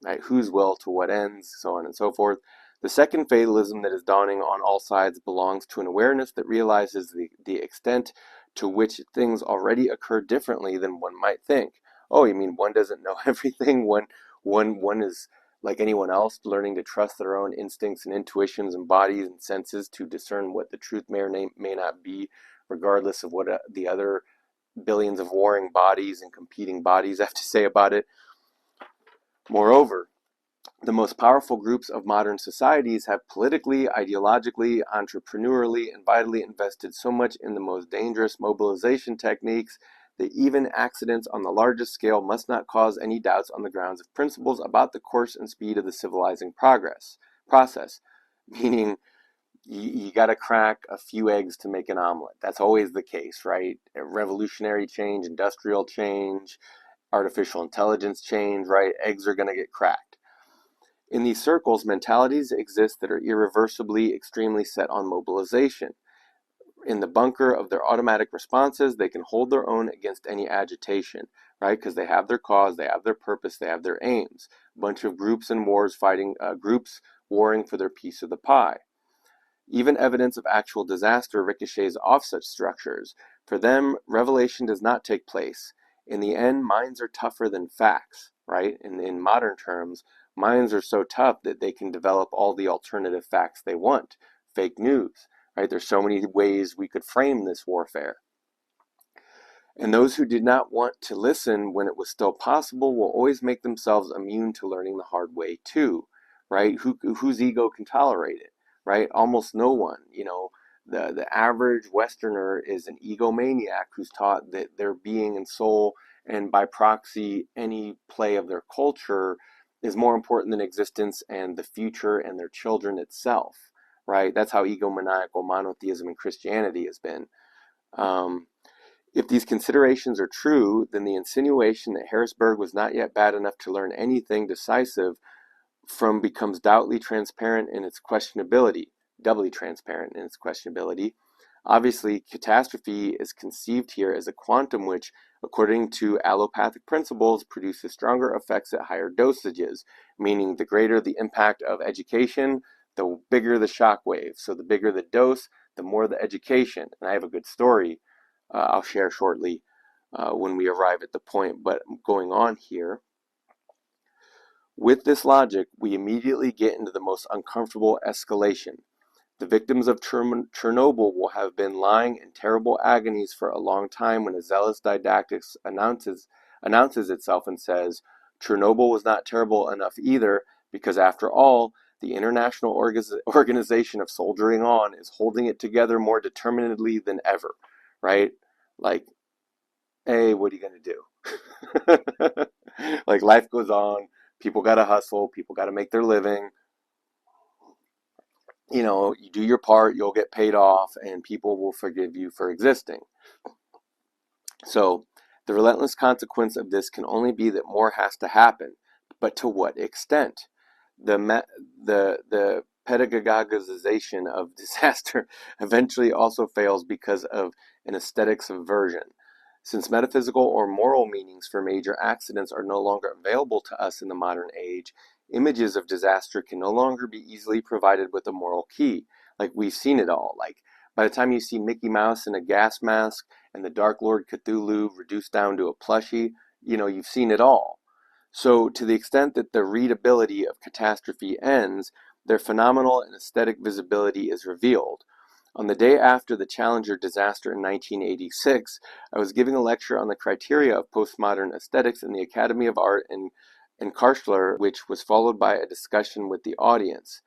Right? Whose will to what ends, so on and so forth. The second fatalism that is dawning on all sides belongs to an awareness that realizes the extent to which things already occur differently than one might think. Oh, you mean one doesn't know everything? One is like anyone else, learning to trust their own instincts and intuitions and bodies and senses to discern what the truth may or may not be, regardless of what the other billions of warring bodies and competing bodies have to say about it. Moreover, the most powerful groups of modern societies have politically, ideologically, entrepreneurially, and vitally invested so much in the most dangerous mobilization techniques that even accidents on the largest scale must not cause any doubts on the grounds of principles about the course and speed of the civilizing process. Meaning, you got to crack a few eggs to make an omelet. That's always the case, right? Revolutionary change, industrial change, artificial intelligence change, right? Eggs are going to get cracked. In these circles, mentalities exist that are irreversibly extremely set on mobilization. In the bunker of their automatic responses, they can hold their own against any agitation, right? Because they have their cause, they have their purpose, they have their aims. A bunch of groups and groups warring for their piece of the pie. Even evidence of actual disaster ricochets off such structures. For them, revelation does not take place. In the end, minds are tougher than facts, right? In modern terms, minds are so tough that they can develop all the alternative facts they want. Fake news, right? There's so many ways we could frame this warfare. And those who did not want to listen when it was still possible will always make themselves immune to learning the hard way too, right? Whose ego can tolerate it, right? Almost no one. The average Westerner is an egomaniac who's taught that their being and soul, and by proxy, any play of their culture, is more important than existence and the future and their children itself, right? That's how egomaniacal monotheism in Christianity has been. If these considerations are true, then the insinuation that Harrisburg was not yet bad enough to learn anything decisive from becomes doubly transparent in its questionability, doubly transparent in its questionability. Obviously, catastrophe is conceived here as a quantum which, according to allopathic principles, produces stronger effects at higher dosages, meaning the greater the impact of education, the bigger the shock wave. So the bigger the dose, the more the education. And I have a good story I'll share shortly when we arrive at the point, but going on here. With this logic, we immediately get into the most uncomfortable escalation. The victims of Chernobyl will have been lying in terrible agonies for a long time when a zealous didactics announces itself and says, Chernobyl was not terrible enough either, because after all, the international organization of soldiering on is holding it together more determinedly than ever, right? Like, hey, what are you going to do? Like, life goes on. People got to hustle. People got to make their living. You do your part, you'll get paid off, and people will forgive you for existing. So the relentless consequence of this can only be that more has to happen. But to what extent? The pedagogization of disaster eventually also fails because of an aesthetic subversion. Since metaphysical or moral meanings for major accidents are no longer available to us in the modern age, images of disaster can no longer be easily provided with a moral key. Like, we've seen it all. Like, by the time you see Mickey Mouse in a gas mask and the Dark Lord Cthulhu reduced down to a plushie, you've seen it all. So to the extent that the readability of catastrophe ends, their phenomenal and aesthetic visibility is revealed. On the day after the Challenger disaster in 1986, I was giving a lecture on the criteria of postmodern aesthetics in the Academy of Art in Karlsruhe, which was followed by a discussion with the audience.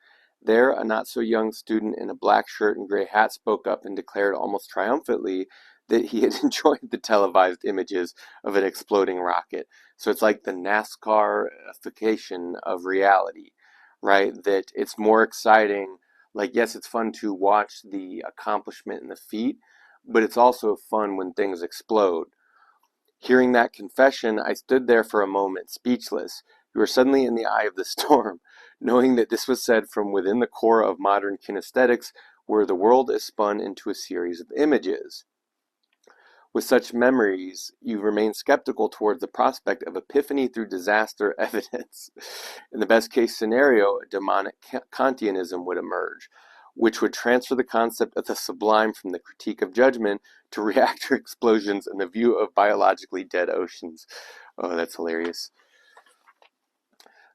There, a not-so-young student in a black shirt and gray hat spoke up and declared almost triumphantly that he had enjoyed the televised images of an exploding rocket. So it's like the NASCAR-ification of reality, right? That it's more exciting. Like, yes, it's fun to watch the accomplishment and the feat, but it's also fun when things explode. Hearing that confession, I stood there for a moment, speechless. You were suddenly in the eye of the storm, knowing that this was said from within the core of modern kinesthetics, where the world is spun into a series of images. With such memories, you remain skeptical towards the prospect of epiphany through disaster evidence. In the best case scenario, a demonic Kantianism would emerge, which would transfer the concept of the sublime from the critique of judgment to reactor explosions and the view of biologically dead oceans. Oh, that's hilarious.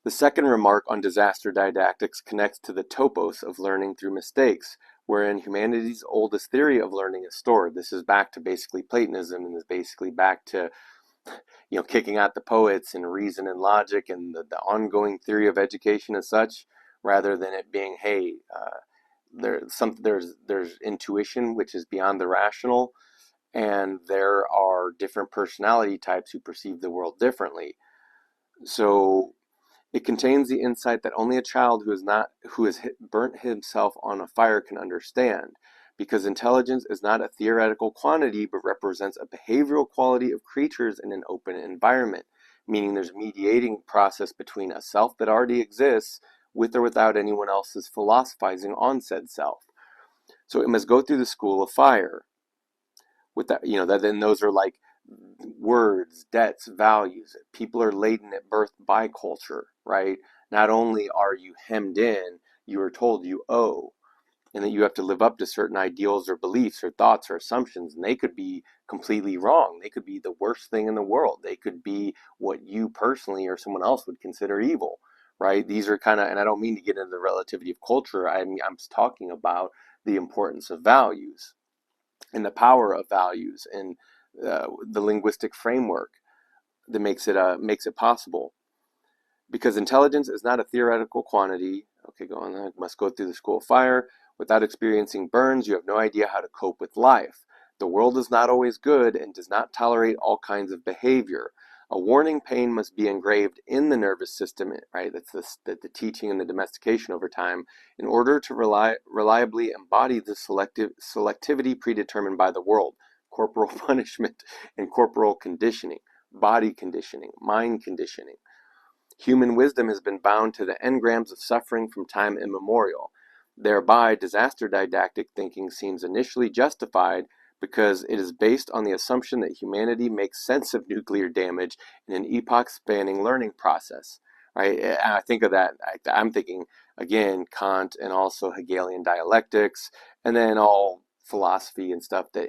The second remark on disaster didactics connects to the topos of learning through mistakes, wherein humanity's oldest theory of learning is stored. This is back to basically Platonism, and is basically back to kicking out the poets and reason and logic and the ongoing theory of education as such, rather than it being, hey, there's intuition which is beyond the rational, and there are different personality types who perceive the world differently. So it contains the insight that only a child who has burnt himself on a fire can understand, because intelligence is not a theoretical quantity, but represents a behavioral quality of creatures in an open environment, meaning there's a mediating process between a self that already exists with or without anyone else's philosophizing on said self. So it must go through the school of fire. With that, then those are like words, debts, values. People are laden at birth by culture, right? Not only are you hemmed in, you are told you owe, and that you have to live up to certain ideals or beliefs or thoughts or assumptions, and they could be completely wrong. They could be the worst thing in the world. They could be what you personally or someone else would consider evil, right? These are kind of, and I don't mean to get into the relativity of culture. I'm talking about the importance of values and the power of values and the linguistic framework that makes it possible. Because intelligence is not a theoretical quantity. Okay, go on. I must go through the school of fire. Without experiencing burns, you have no idea how to cope with life. The world is not always good and does not tolerate all kinds of behavior. A warning pain must be engraved in the nervous system, right? That's the teaching and the domestication over time, in order to reliably embody the selectivity predetermined by the world, corporal punishment and corporal conditioning, body conditioning, mind conditioning. Human wisdom has been bound to the engrams of suffering from time immemorial. Thereby, disaster didactic thinking seems initially justified because it is based on the assumption that humanity makes sense of nuclear damage in an epoch-spanning learning process. Right? And I think of that. I'm thinking again Kant and also Hegelian dialectics, and then all philosophy and stuff that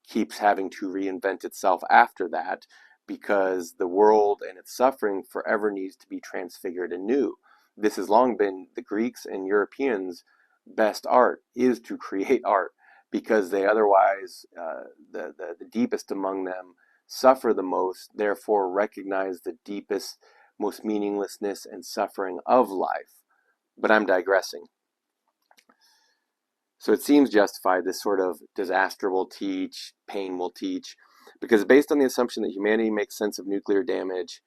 keeps having to reinvent itself after that, because the world and its suffering forever needs to be transfigured anew. This has long been the Greeks and Europeans' best art, is to create art, because they otherwise, the deepest among them, suffer the most, therefore recognize the deepest, most meaninglessness and suffering of life. But I'm digressing. So it seems justified, this sort of disaster will teach, pain will teach, because based on the assumption that humanity makes sense of nuclear damage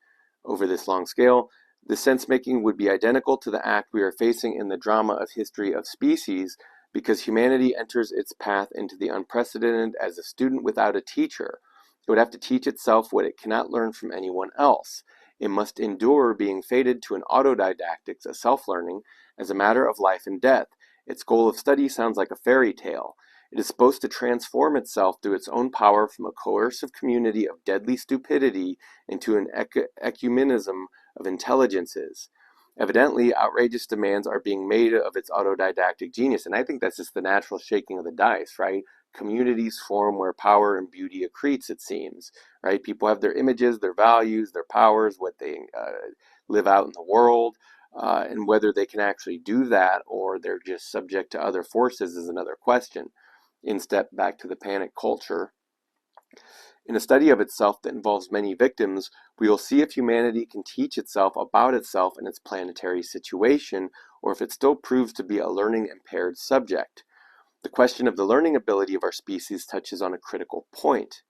over this long scale, the sense-making would be identical to the act we are facing in the drama of history of species, because humanity enters its path into the unprecedented as a student without a teacher. It would have to teach itself what it cannot learn from anyone else. It must endure being fated to an autodidactics, a self-learning, as a matter of life and death. Its goal of study sounds like a fairy tale. It is supposed to transform itself through its own power from a coercive community of deadly stupidity into an ecumenism of intelligences. Evidently, outrageous demands are being made of its autodidactic genius, and I think that's just the natural shaking of the dice, right? Communities form where power and beauty accretes, it seems, right? People have their images, their values, their powers, what they live out in the world, and whether they can actually do that or they're just subject to other forces is another question. In step back to the panic culture. In a study of itself that involves many victims, we will see if humanity can teach itself about itself and its planetary situation, or if it still proves to be a learning impaired subject. The question of the learning ability of our species touches on a critical point.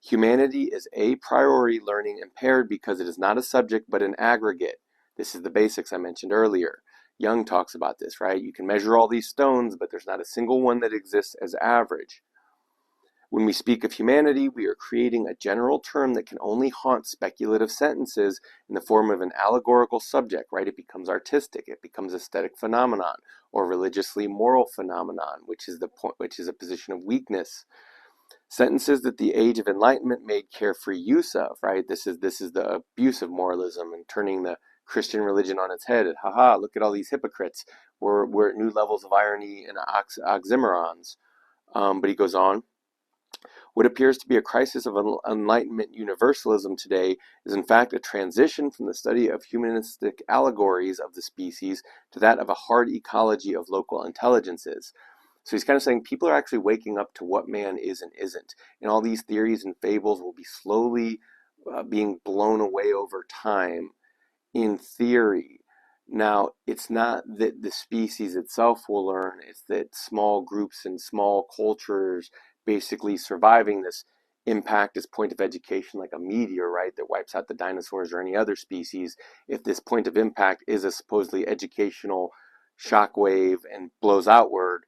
Humanity is a priori learning impaired because it is not a subject but an aggregate. This is the basics I mentioned earlier. Jung talks about this, right? You can measure all these stones, but there's not a single one that exists as average. When we speak of humanity, we are creating a general term that can only haunt speculative sentences in the form of an allegorical subject, right? It becomes artistic, it becomes aesthetic phenomenon, or religiously moral phenomenon, which is a position of weakness. Sentences that the age of enlightenment made carefree use of, right? This is the abuse of moralism and turning the Christian religion on its head. Haha, look at all these hypocrites. We're at new levels of irony and oxymorons. But he goes on. What appears to be a crisis of enlightenment universalism today is in fact a transition from the study of humanistic allegories of the species to that of a hard ecology of local intelligences. So he's kind of saying people are actually waking up to what man is and isn't. And all these theories and fables will be slowly being blown away over time in theory. Now, it's not that the species itself will learn, it's that small groups and small cultures basically surviving this impact, this point of education, like a meteor, right, that wipes out the dinosaurs or any other species. If this point of impact is a supposedly educational shockwave and blows outward,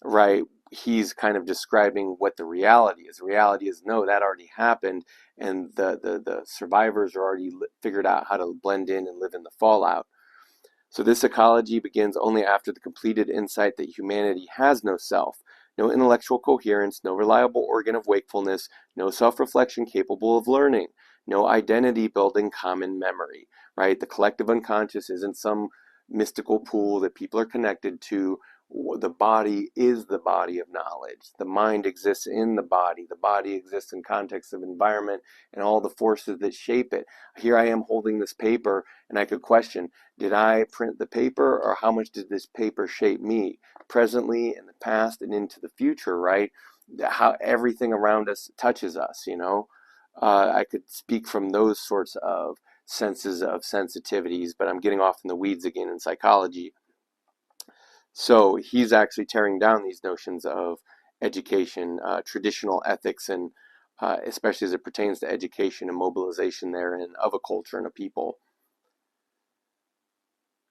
right, he's kind of describing what the reality is. The reality is, no, that already happened, and the survivors are already figured out how to blend in and live in the fallout. So this ecology begins only after the completed insight that humanity has no self, no intellectual coherence, no reliable organ of wakefulness, no self-reflection capable of learning, no identity-building common memory, right? The collective unconscious isn't some mystical pool that people are connected to. The body is the body of knowledge. The mind exists in the body. The body exists in context of environment and all the forces that shape it. Here I am holding this paper, and I could question, did I print the paper, or how much did this paper shape me presently, in the past, and into the future, right? How everything around us touches us, you know? I could speak from those sorts of senses of sensitivities, but I'm getting off in the weeds again in psychology. So he's actually tearing down these notions of education, traditional ethics, and especially as it pertains to education and mobilization therein of a culture and a people.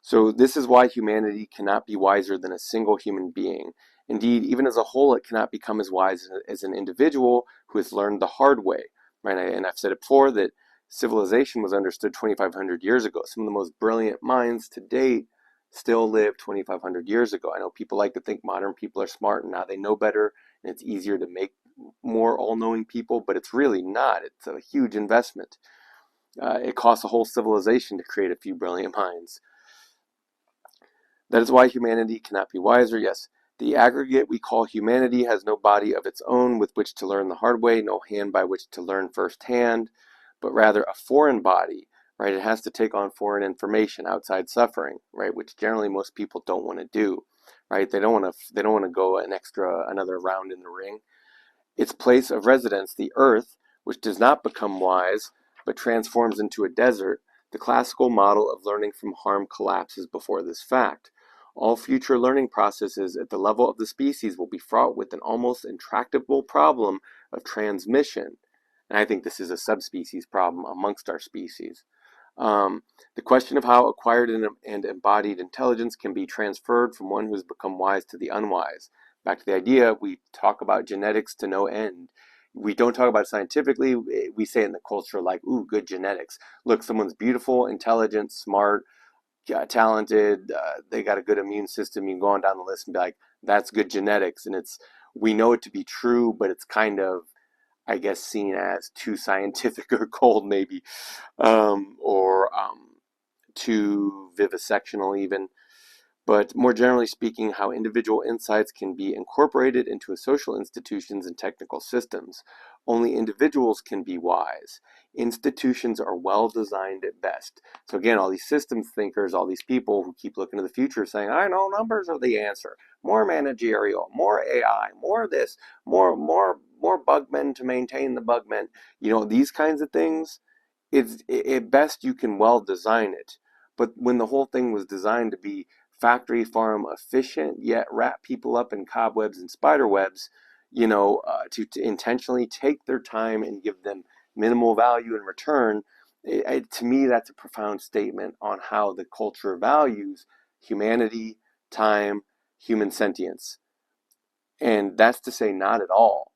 So this is why humanity cannot be wiser than a single human being. Indeed, even as a whole, it cannot become as wise as an individual who has learned the hard way. Right? And I've said it before that civilization was understood 2,500 years ago. Some of the most brilliant minds to date still lived 2,500 years ago. I know people like to think modern people are smart and now they know better, and it's easier to make more all-knowing people, but it's really not. It's a huge investment. It costs a whole civilization to create a few brilliant minds. That is why humanity cannot be wiser. Yes, the aggregate we call humanity has no body of its own with which to learn the hard way, no hand by which to learn firsthand, but rather a foreign body, right? It has to take on foreign information, outside suffering, right? Which generally most people don't want to do, right? They don't want to go another round in the ring. Its place of residence, the earth, which does not become wise, but transforms into a desert, the classical model of learning from harm collapses before this fact. All future learning processes at the level of the species will be fraught with an almost intractable problem of transmission. And I think this is a subspecies problem amongst our species. The question of how acquired and embodied intelligence can be transferred from one who has become wise to the unwise. Back to the idea, we talk about genetics to no end. We don't talk about it scientifically. We say it in the culture like, ooh, good genetics. Look, someone's beautiful, intelligent, smart, talented, they got a good immune system. You can go on down the list and be like, that's good genetics. And we know it to be true, but it's kind of, I guess, seen as too scientific or cold maybe, or too vivisectional even. But more generally speaking, how individual insights can be incorporated into social institutions and technical systems. Only individuals can be wise. Institutions are well designed at best. So again, all these systems thinkers, all these people who keep looking to the future saying, I know numbers are the answer. More managerial, more AI, more this, more more bugmen to maintain the bugmen. These kinds of things, at best you can well design it. But when the whole thing was designed to be factory farm efficient, yet wrap people up in cobwebs and spider webs, to intentionally take their time and give them minimal value in return, to me, that's a profound statement on how the culture values humanity, time, human sentience. And that's to say not at all.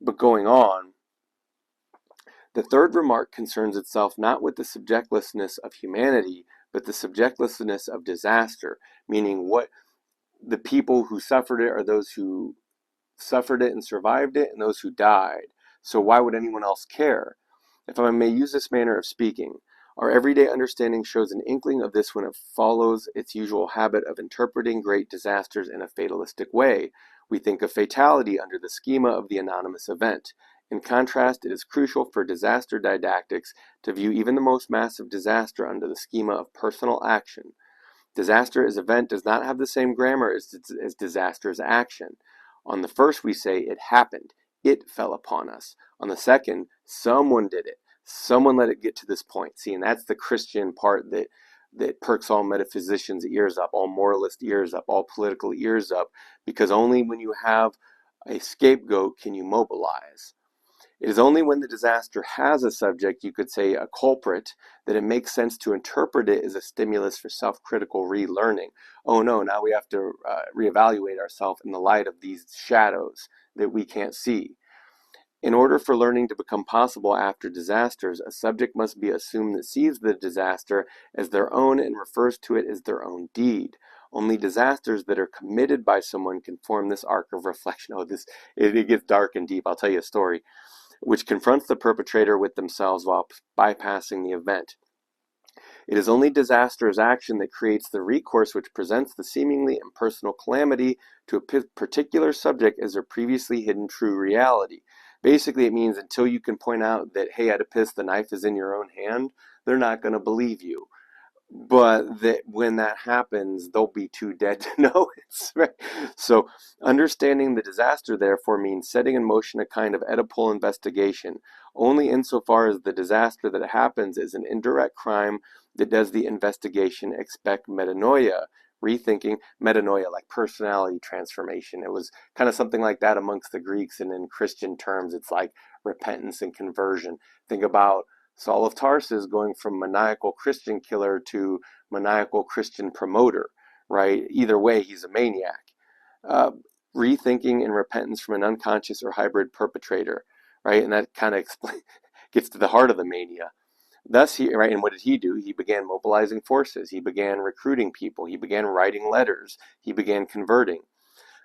But going on, the third remark concerns itself not with the subjectlessness of humanity, but the subjectlessness of disaster, meaning what the people who suffered it are those who suffered it and survived it, and those who died. So why would anyone else care? If I may use this manner of speaking, our everyday understanding shows an inkling of this when it follows its usual habit of interpreting great disasters in a fatalistic way. We think of fatality under the schema of the anonymous event. In contrast, it is crucial for disaster didactics to view even the most massive disaster under the schema of personal action. Disaster as event does not have the same grammar as disaster as action. On the first, we say it happened. It fell upon us. On the second, someone did it. Someone let it get to this point. See, and that's the Christian part that perks all metaphysicians' ears up, all moralist ears up, all political ears up, because only when you have a scapegoat can you mobilize. It is only when the disaster has a subject, you could say a culprit, that it makes sense to interpret it as a stimulus for self-critical relearning. Oh no, now we have to reevaluate ourselves in the light of these shadows that we can't see. In order for learning to become possible after disasters, a subject must be assumed that sees the disaster as their own and refers to it as their own deed. Only disasters that are committed by someone can form this arc of reflection. It gets dark and deep. I'll tell you a story, which confronts the perpetrator with themselves while bypassing the event. It is only disastrous action that creates the recourse which presents the seemingly impersonal calamity to a particular subject as their previously hidden true reality. Basically, it means until you can point out that, hey, Oedipus, the knife is in your own hand, they're not going to believe you. But that when that happens, they'll be too dead to know it. Right? So understanding the disaster, therefore, means setting in motion a kind of Oedipal investigation, only insofar as the disaster that happens is an indirect crime that does the investigation expect metanoia, rethinking, metanoia, like personality transformation. It was kind of something like that amongst the Greeks, and in Christian terms, it's like repentance and conversion. Think about Saul of Tarsus going from maniacal Christian killer to maniacal Christian promoter, right? Either way, he's a maniac. Uh, Rethinking and repentance from an unconscious or hybrid perpetrator, right? And that kind of gets to the heart of the mania. Thus, right, and what did he do? He began mobilizing forces. He began recruiting people. He began writing letters. He began converting.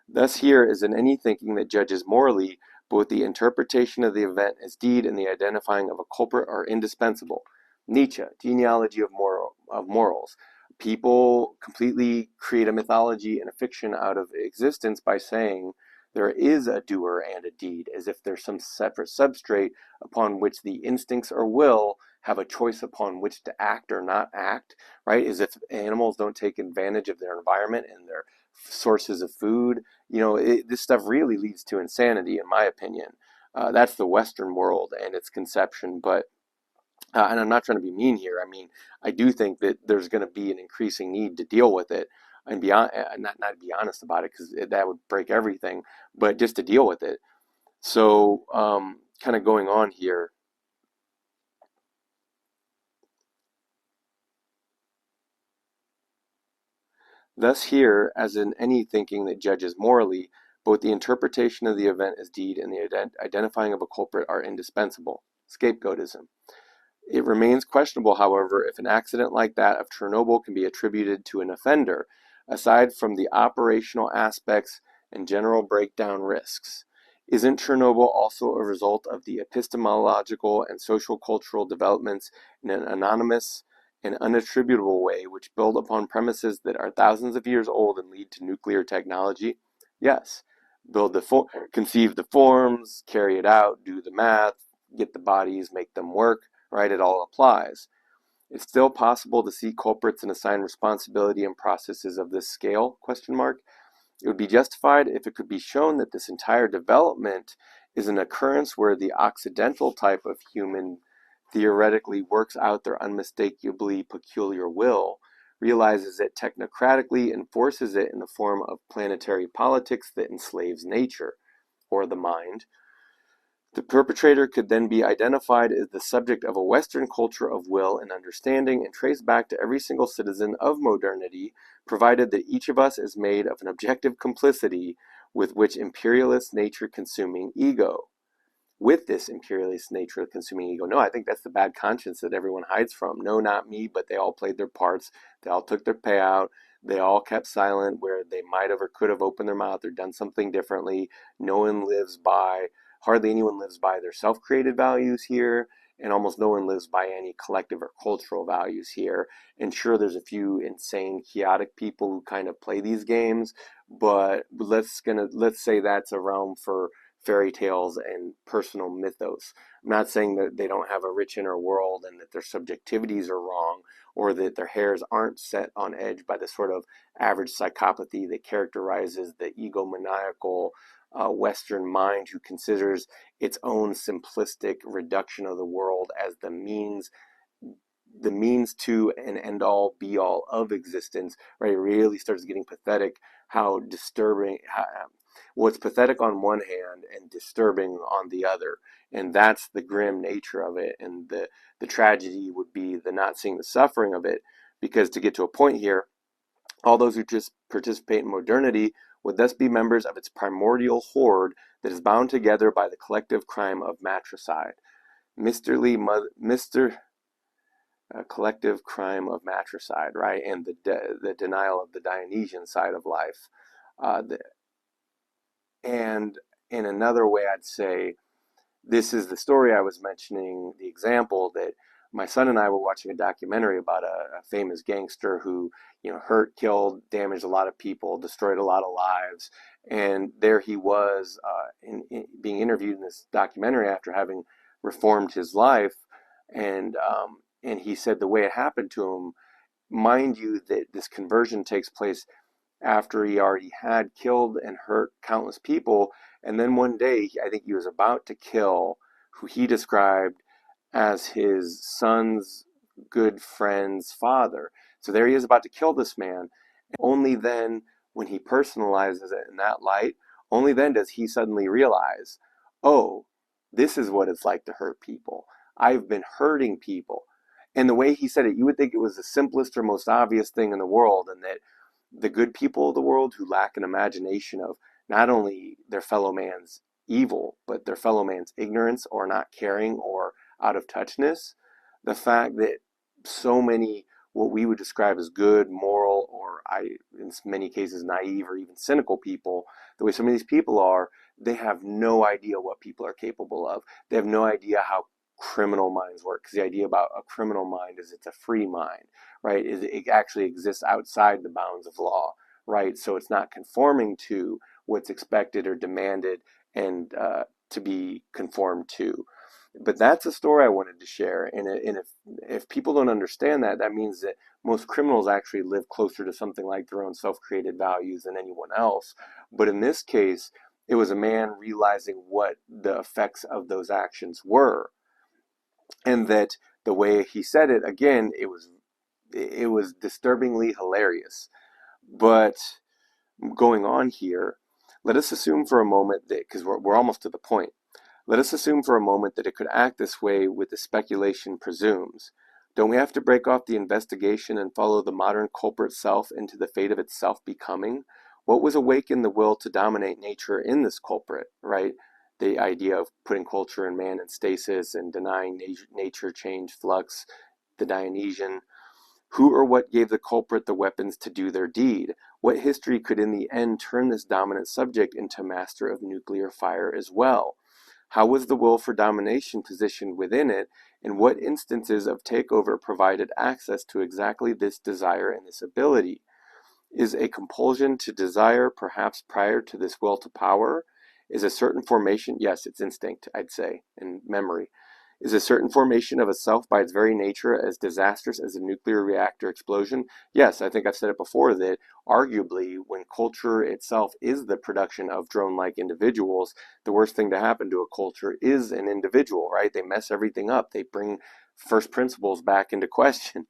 Thus, here is in any thinking that judges morally, both the interpretation of the event as deed and the identifying of a culprit are indispensable. Nietzsche, genealogy of morals. People completely create a mythology and a fiction out of existence by saying there is a doer and a deed, as if there's some separate substrate upon which the instincts or will have a choice upon which to act or not act, right? As if animals don't take advantage of their environment and their sources of food. This stuff really leads to insanity, in my opinion. That's the Western world and its conception, but and I'm not trying to be mean here. I mean, I do think that there's going to be an increasing need to deal with it and not be honest about it, because that would break everything, but just to deal with it. So, kind of going on here. Thus here, as in any thinking that judges morally, both the interpretation of the event as deed and the identifying of a culprit are indispensable. Scapegoatism. It remains questionable, however, if an accident like that of Chernobyl can be attributed to an offender, aside from the operational aspects and general breakdown risks. Isn't Chernobyl also a result of the epistemological and social cultural developments in an anonymous and unattributable way which build upon premises that are thousands of years old and lead to nuclear technology? Yes. Conceive the forms, carry it out, do the math, get the bodies, make them work, right? It all applies. It's still possible to see culprits and assign responsibility in processes of this scale, question mark. It would be justified if it could be shown that this entire development is an occurrence where the Occidental type of human theoretically works out their unmistakably peculiar will, realizes it technocratically, enforces it in the form of planetary politics that enslaves nature, or the mind. The perpetrator could then be identified as the subject of a Western culture of will and understanding and traced back to every single citizen of modernity, provided that each of us is made of an objective complicity with which imperialist nature consuming ego. With this imperialist nature of consuming ego. No, I think that's the bad conscience that everyone hides from. No, not me, but they all played their parts. They all took their payout. They all kept silent where they might have or could have opened their mouth or done something differently. No one lives by, hardly anyone lives by their self-created values here, and almost no one lives by any collective or cultural values here. And sure, there's a few insane, chaotic people who kind of play these games, but let's say that's a realm for fairy tales and personal mythos. I'm not saying that they don't have a rich inner world and that their subjectivities are wrong or that their hairs aren't set on edge by the sort of average psychopathy that characterizes the egomaniacal Western mind who considers its own simplistic reduction of the world as the means to and end all be all of existence, right? It really starts getting pathetic how disturbing, well, it's pathetic on one hand and disturbing on the other. And that's the grim nature of it. And the tragedy would be the not seeing the suffering of it. Because to get to a point here, all those who just participate in modernity would thus be members of its primordial horde that is bound together by the collective crime of matricide. Mr. Collective crime of matricide, right? And the denial of the Dionysian side of life. And in another way, I'd say this is the story I was mentioning, the example that my son and I were watching a documentary about a famous gangster who, hurt, killed, damaged a lot of people, destroyed a lot of lives. And there he was being interviewed in this documentary after having reformed his life. And he said the way it happened to him, mind you, that this conversion takes place after he already had killed and hurt countless people. And then one day, I think he was about to kill who he described as his son's good friend's father. So there he is about to kill this man. And only then, when he personalizes it in that light, only then does he suddenly realize, oh, this is what it's like to hurt people. I've been hurting people. And the way he said it, you would think it was the simplest or most obvious thing in the world, and that the good people of the world who lack an imagination of not only their fellow man's evil, but their fellow man's ignorance or not caring or out of touchness, the fact that so many what we would describe as good, moral, or in many cases naive or even cynical people, the way some of these people are, they have no idea what people are capable of. They have no idea how criminal minds work, because the idea about a criminal mind is it's a free mind, right? It actually exists outside the bounds of law, right? So it's not conforming to what's expected or demanded and to be conformed to. But that's a story I wanted to share. And if people don't understand that, that means that most criminals actually live closer to something like their own self-created values than anyone else. But in this case, it was a man realizing what the effects of those actions were. And that the way he said it, again, it was disturbingly hilarious. But going on here, let us assume for a moment that, because we're almost to the point, let us assume for a moment that it could act this way with the speculation presumes. Don't we have to break off the investigation and follow the modern culprit self into the fate of its self-becoming? What was awake in the will to dominate nature in this culprit, right? The idea of putting culture and man in stasis and denying nature change flux, the Dionysian. Who or what gave the culprit the weapons to do their deed? What history could in the end turn this dominant subject into master of nuclear fire as well? How was the will for domination positioned within it, and what instances of takeover provided access to exactly this desire and this ability? Is a compulsion to desire perhaps prior to this will to power? Is a certain formation, yes, it's instinct, I'd say, and memory. Is a certain formation of a self by its very nature as disastrous as a nuclear reactor explosion? Yes, I think I've said it before that arguably when culture itself is the production of drone-like individuals, the worst thing to happen to a culture is an individual, right? They mess everything up. They bring first principles back into question.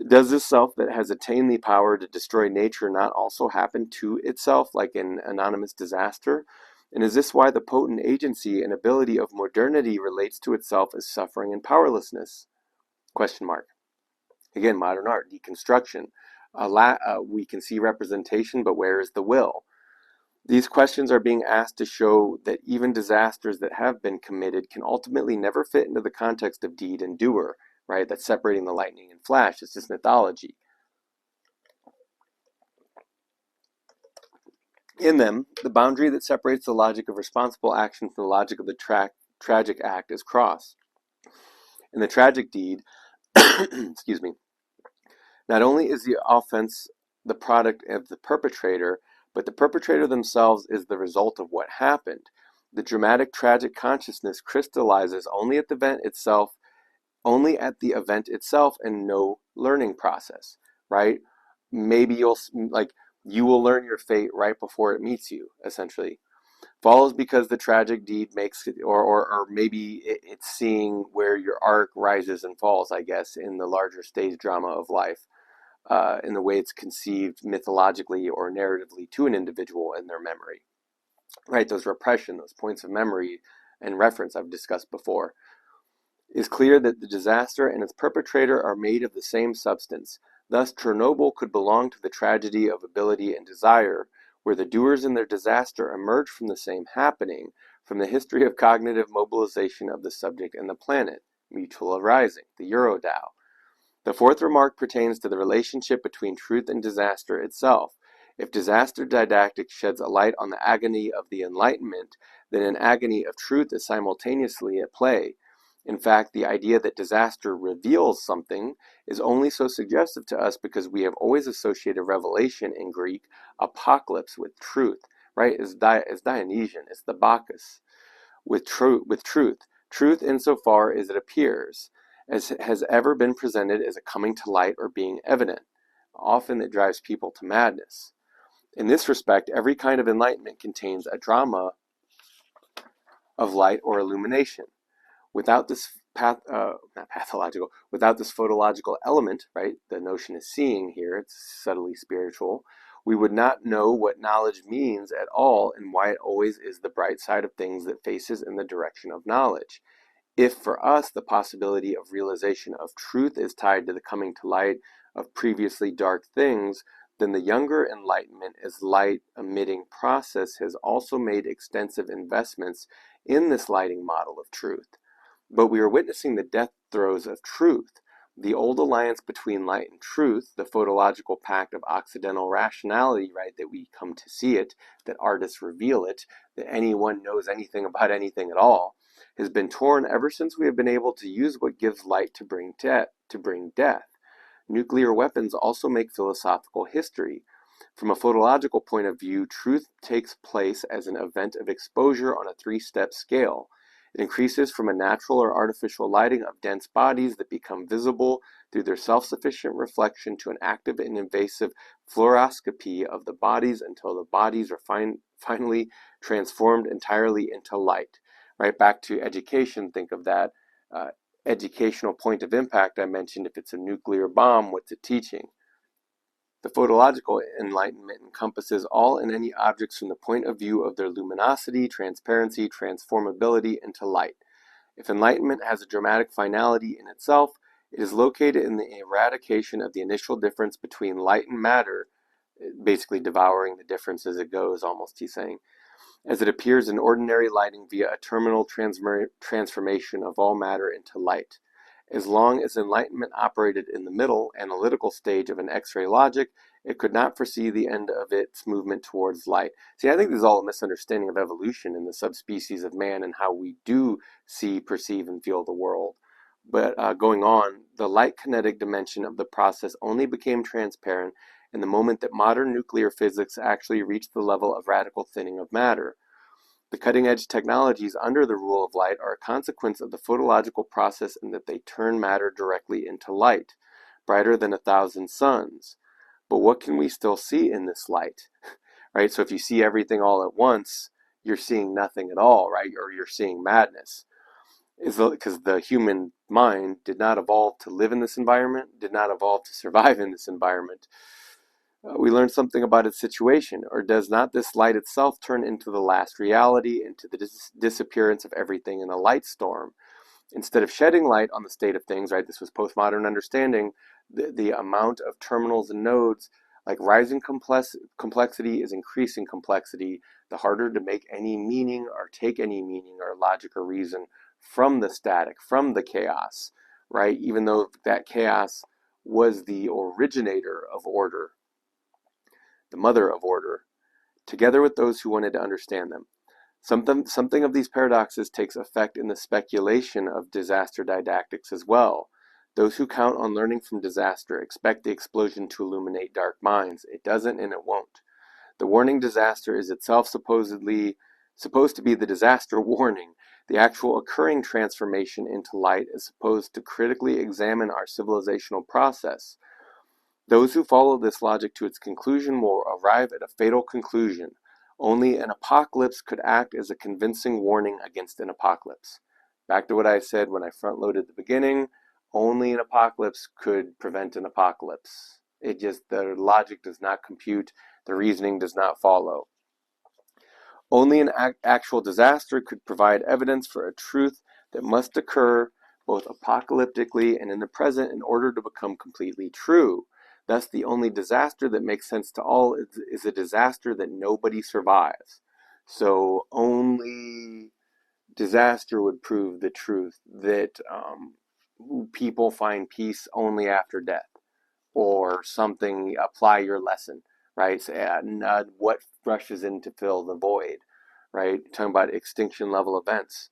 Does this self that has attained the power to destroy nature not also happen to itself like an anonymous disaster? And is this why the potent agency and ability of modernity relates to itself as suffering and powerlessness? Question mark. Again, modern art, deconstruction. We can see representation, but where is the will? These questions are being asked to show that even disasters that have been committed can ultimately never fit into the context of deed and doer, right? That's separating the lightning and flash. It's just mythology. In them, the boundary that separates the logic of responsible action from the logic of the tragic act is crossed. In the tragic deed, excuse me, not only is the offense the product of the perpetrator, but the perpetrator themselves is the result of what happened. The dramatic tragic consciousness crystallizes only at the event itself and no learning process, right? Maybe you will learn your fate right before it meets you, essentially. Follows because the tragic deed makes it, or maybe it's seeing where your arc rises and falls, I guess, in the larger stage drama of life, in the way it's conceived mythologically or narratively to an individual in their memory, right? Those repression, those points of memory and reference I've discussed before. It's clear that the disaster and its perpetrator are made of the same substance. Thus, Chernobyl could belong to the tragedy of ability and desire, where the doers in their disaster emerge from the same happening, from the history of cognitive mobilization of the subject and the planet, mutual arising, the Eurodao. The fourth remark pertains to the relationship between truth and disaster itself. If disaster didactic sheds a light on the agony of the Enlightenment, then an agony of truth is simultaneously at play. In fact, the idea that disaster reveals something is only so suggestive to us because we have always associated revelation in Greek, apocalypse, with truth, right? It's Dionysian, it's the Bacchus, with truth. Truth insofar as it appears, as has ever been presented as a coming to light or being evident. Often it drives people to madness. In this respect, every kind of enlightenment contains a drama of light or illumination. Without this without this photological element, right? The notion is seeing here, it's subtly spiritual. We would not know what knowledge means at all and why it always is the bright side of things that faces in the direction of knowledge. If for us the possibility of realization of truth is tied to the coming to light of previously dark things, then the younger enlightenment as light emitting process has also made extensive investments in this lighting model of truth. But we are witnessing the death throes of truth. The old alliance between light and truth, the photological pact of Occidental rationality, right, that we come to see it, that artists reveal it, that anyone knows anything about anything at all, has been torn ever since we have been able to use what gives light to bring death. Nuclear weapons also make philosophical history. From a photological point of view, truth takes place as an event of exposure on a three-step scale. It increases from a natural or artificial lighting of dense bodies that become visible through their self-sufficient reflection to an active and invasive fluoroscopy of the bodies until the bodies are finally transformed entirely into light. Right back to education, think of that educational point of impact I mentioned. If it's a nuclear bomb, what's it teaching? The photological enlightenment encompasses all and any objects from the point of view of their luminosity, transparency, transformability into light. If enlightenment has a dramatic finality in itself, it is located in the eradication of the initial difference between light and matter, basically devouring the difference as it goes, almost he's saying, as it appears in ordinary lighting via a terminal transformation of all matter into light. As long as enlightenment operated in the middle, analytical stage of an X-ray logic, it could not foresee the end of its movement towards light. See, I think this is all a misunderstanding of evolution and the subspecies of man and how we do see, perceive, and feel the world. But going on, the light kinetic dimension of the process only became transparent in the moment that modern nuclear physics actually reached the level of radical thinning of matter. The cutting-edge technologies under the rule of light are a consequence of the photological process in that they turn matter directly into light, brighter than 1,000 suns. But what can we still see in this light? Right? So if you see everything all at once, you're seeing nothing at all, right? Or you're seeing madness. Because the human mind did not evolve to live in this environment, did not evolve to survive in this environment. We learn something about its situation, or does not this light itself turn into the last reality, into the disappearance of everything in a light storm? Instead of shedding light on the state of things, right, this was postmodern understanding, the amount of terminals and nodes, like rising complexity is increasing complexity, the harder to make any meaning or take any meaning or logic or reason from the static, from the chaos, right? Even though that chaos was the originator of order, the mother of order, together with those who wanted to understand them. Something of these paradoxes takes effect in the speculation of disaster didactics as well. Those who count on learning from disaster expect the explosion to illuminate dark minds. It doesn't, and it won't. The warning disaster is itself supposed to be the disaster warning. The actual occurring transformation into light is supposed to critically examine our civilizational process. Those who follow this logic to its conclusion will arrive at a fatal conclusion. Only an apocalypse could act as a convincing warning against an apocalypse. Back to what I said when I front-loaded the beginning, only an apocalypse could prevent an apocalypse. The logic does not compute, the reasoning does not follow. Only an actual disaster could provide evidence for a truth that must occur both apocalyptically and in the present in order to become completely true. Thus, the only disaster that makes sense to all is a disaster that nobody survives. So only disaster would prove the truth that people find peace only after death, or something, apply your lesson, right? So, what rushes in to fill the void, right? Talking about extinction level events.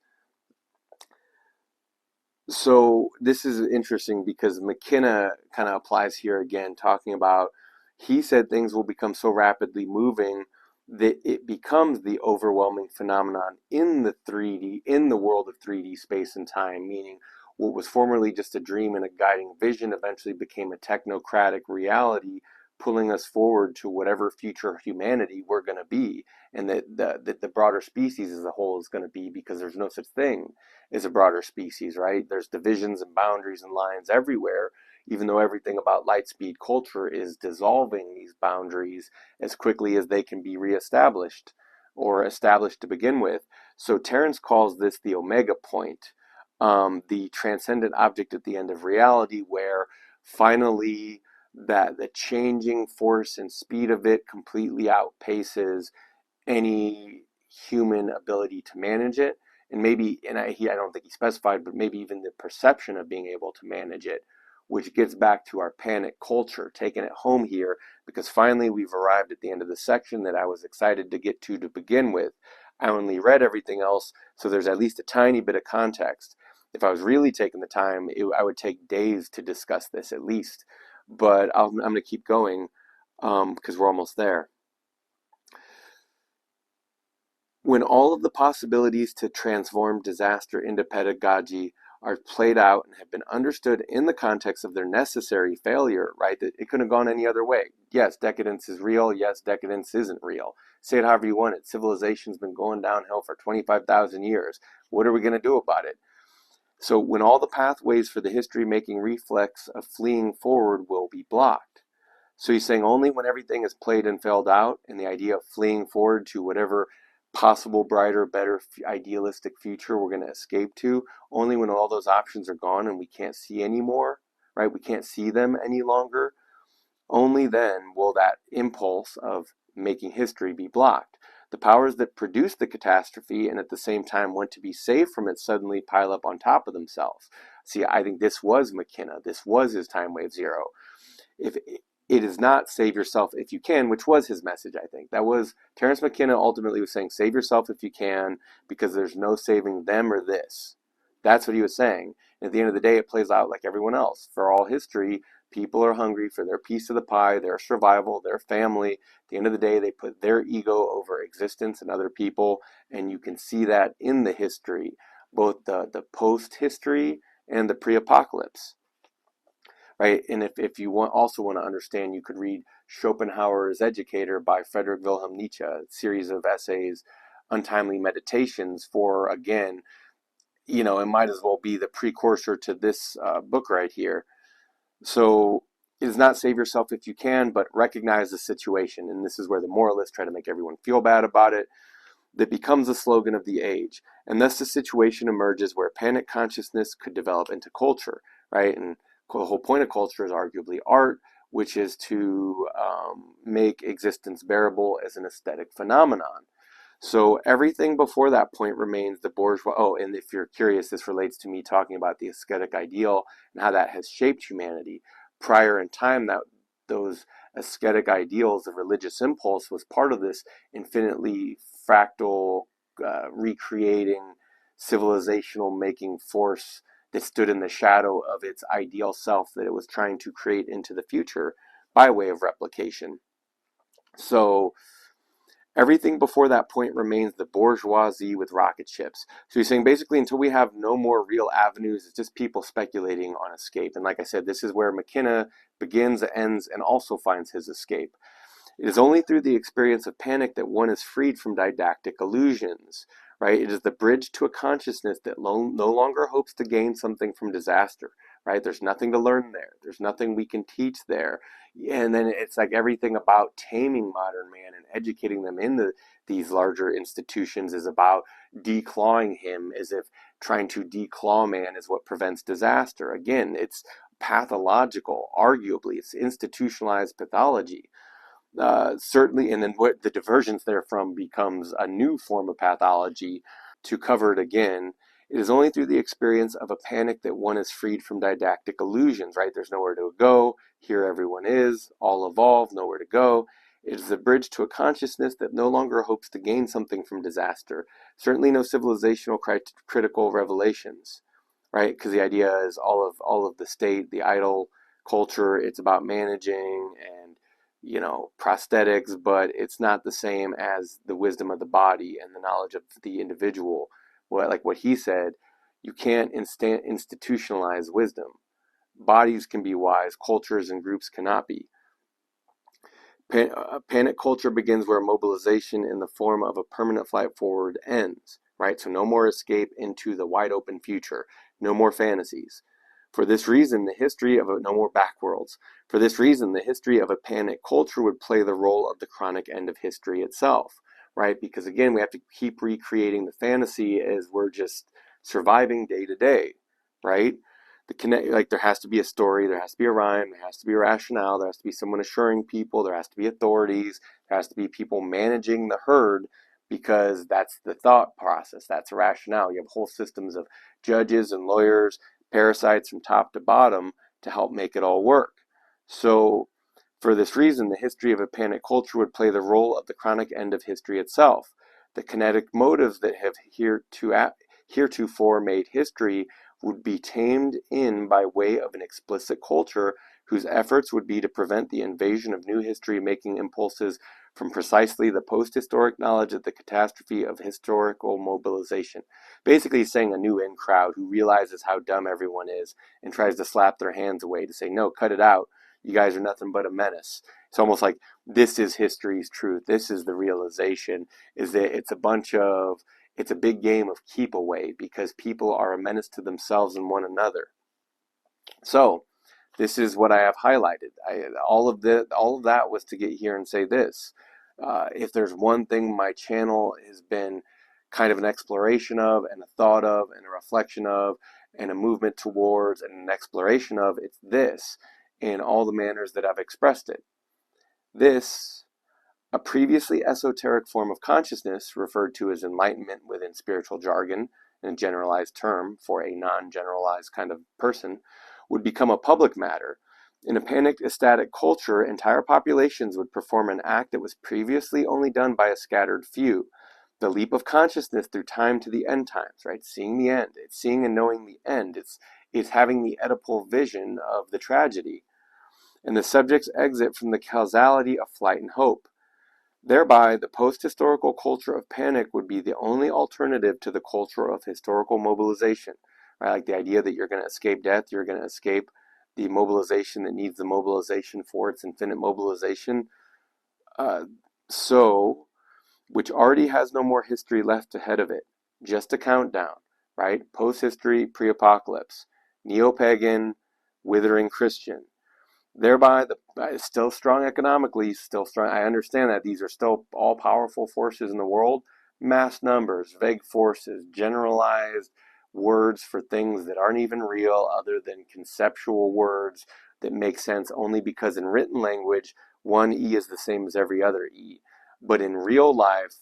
So this is interesting because McKenna kind of applies here again, talking about, he said things will become so rapidly moving that it becomes the overwhelming phenomenon in the world of 3D space and time, meaning what was formerly just a dream and a guiding vision eventually became a technocratic reality, pulling us forward to whatever future humanity we're going to be, and that the broader species as a whole is going to be, because there's no such thing as a broader species, right? There's divisions and boundaries and lines everywhere, even though everything about light speed culture is dissolving these boundaries as quickly as they can be reestablished or established to begin with. So Terence calls this the omega point, the transcendent object at the end of reality, where finally that the changing force and speed of it completely outpaces any human ability to manage it. And maybe, I don't think he specified, but maybe even the perception of being able to manage it, which gets back to our panic culture, taking it home here, because finally we've arrived at the end of the section that I was excited to get to begin with. I only read everything else, so there's at least a tiny bit of context. If I was really taking the time, I would take days to discuss this at least. But I'm going to keep going because we're almost there. When all of the possibilities to transform disaster into pedagogy are played out and have been understood in the context of their necessary failure, right? That it couldn't have gone any other way. Yes, decadence is real. Yes, decadence isn't real. Say it however you want it. Civilization's been going downhill for 25,000 years. What are we going to do about it? So when all the pathways for the history-making reflex of fleeing forward will be blocked. So he's saying only when everything is played and failed out, and the idea of fleeing forward to whatever possible brighter, better, idealistic future we're going to escape to, only when all those options are gone and we can't see anymore, right? We can't see them any longer. Only then will that impulse of making history be blocked. The powers that produce the catastrophe and at the same time want to be saved from it suddenly pile up on top of themselves. See, I think this was McKenna. This was his time wave zero. If it is not save yourself if you can, which was his message, I think. That was, Terence McKenna ultimately was saying, save yourself if you can, because there's no saving them or this. That's what he was saying. And at the end of the day, it plays out like everyone else. For all history, People are hungry for their piece of the pie, their survival, their family. At the end of the day, they put their ego over existence and other people, and you can see that in the history, both the post-history and the pre-apocalypse. Right? And if you also want to understand, you could read Schopenhauer's Educator by Friedrich Wilhelm Nietzsche, a series of essays, Untimely Meditations, for, again, it might as well be the precursor to this book right here. So it is not save yourself if you can, but recognize the situation. And this is where the moralists try to make everyone feel bad about it. That becomes a slogan of the age. And thus the situation emerges where panic consciousness could develop into culture, right? And the whole point of culture is arguably art, which is to make existence bearable as an aesthetic phenomenon. So everything before that point remains the bourgeois. Oh, and if you're curious, this relates to me talking about the aesthetic ideal and how that has shaped humanity. Prior in time, that those aesthetic ideals, the religious impulse, was part of this infinitely fractal, recreating, civilizational making force that stood in the shadow of its ideal self that it was trying to create into the future by way of replication. So everything before that point remains the bourgeoisie with rocket ships. So he's saying basically until we have no more real avenues, it's just people speculating on escape. And like I said, this is where McKenna begins, ends, and also finds his escape. It is only through the experience of panic that one is freed from didactic illusions, right? It is the bridge to a consciousness that no longer hopes to gain something from disaster, right? There's nothing to learn there. There's nothing we can teach there. And then it's like everything about taming modern man and educating them in these larger institutions is about declawing him, as if trying to declaw man is what prevents disaster. Again, it's pathological, arguably. It's institutionalized pathology. Certainly, and then what the divergence therefrom becomes a new form of pathology. To cover it again, it is only through the experience of a panic that one is freed from didactic illusions, right? There's nowhere to go. Here everyone is, all evolved, nowhere to go. It is a bridge to a consciousness that no longer hopes to gain something from disaster. Certainly no civilizational critical revelations, right? Because the idea is all of the state, the idol culture, it's about managing and prosthetics, but it's not the same as the wisdom of the body and the knowledge of the individual. Like what he said, you can't institutionalize wisdom. Bodies can be wise, cultures and groups cannot be. Panic culture begins where mobilization in the form of a permanent flight forward ends, right? So no more escape into the wide open future, no more fantasies. For this reason, no more backworlds. For this reason, the history of a panic culture would play the role of the chronic end of history itself, right? Because again, we have to keep recreating the fantasy as we're just surviving day to day, right? There has to be a story, there has to be a rhyme, there has to be a rationale, there has to be someone assuring people, there has to be authorities, there has to be people managing the herd, because that's the thought process, that's a rationale. You have whole systems of judges and lawyers, parasites from top to bottom to help make it all work. So for this reason, the history of a panic culture would play the role of the chronic end of history itself. The kinetic motives that have heretofore made history would be tamed in by way of an explicit culture whose efforts would be to prevent the invasion of new history-making impulses from precisely the post-historic knowledge of the catastrophe of historical mobilization. Basically saying a new in crowd who realizes how dumb everyone is and tries to slap their hands away to say, no, cut it out. You guys are nothing but a menace. It's almost like this is history's truth. This is the realization, is that it's a big game of keep away because people are a menace to themselves and one another. So this is what I have highlighted. All of that was to get here and say this. If there's one thing my channel has been kind of an exploration of and a thought of and a reflection of and a movement towards and an exploration of, it's this in all the manners that I've expressed it. This, a previously esoteric form of consciousness referred to as enlightenment within spiritual jargon, and a generalized term for a non-generalized kind of person, would become a public matter. In a panicked ecstatic culture, entire populations would perform an act that was previously only done by a scattered few. The leap of consciousness through time to the end times, right? Seeing the end. It's seeing and knowing the end. It's having the Oedipal vision of the tragedy. and the subject's exit from the causality of flight and hope. Thereby, the post-historical culture of panic would be the only alternative to the culture of historical mobilization. Right? Like the idea that you're going to escape death, you're going to escape the mobilization that needs the mobilization for its infinite mobilization. Uh, so, which already has no more history left ahead of it. Just a countdown, right? Post-history, pre-apocalypse, neo-pagan, withering Christian. Thereby, still strong economically, still strong. I understand that these are still all powerful forces in the world. Mass numbers, vague forces, generalized words for things that aren't even real other than conceptual words that make sense only because in written language, one E is the same as every other E. But in real life,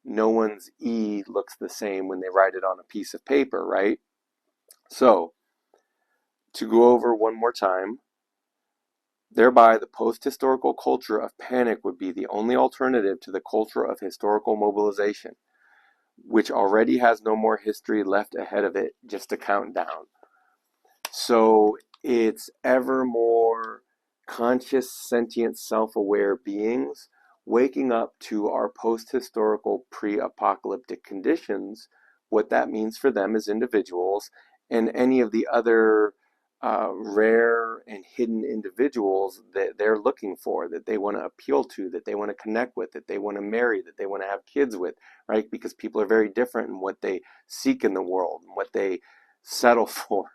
no one's E looks the same when they write it on a piece of paper, right? So, to go over one more time, thereby, the post-historical culture of panic would be the only alternative to the culture of historical mobilization, which already has no more history left ahead of it, just to count down. So it's ever more conscious, sentient, self-aware beings waking up to our post-historical, pre-apocalyptic conditions, what that means for them as individuals, and any of the other rare and hidden individuals that they're looking for, that they want to appeal to, that they want to connect with, that they want to marry, that they want to have kids with, right? Because people are very different in what they seek in the world and what they settle for,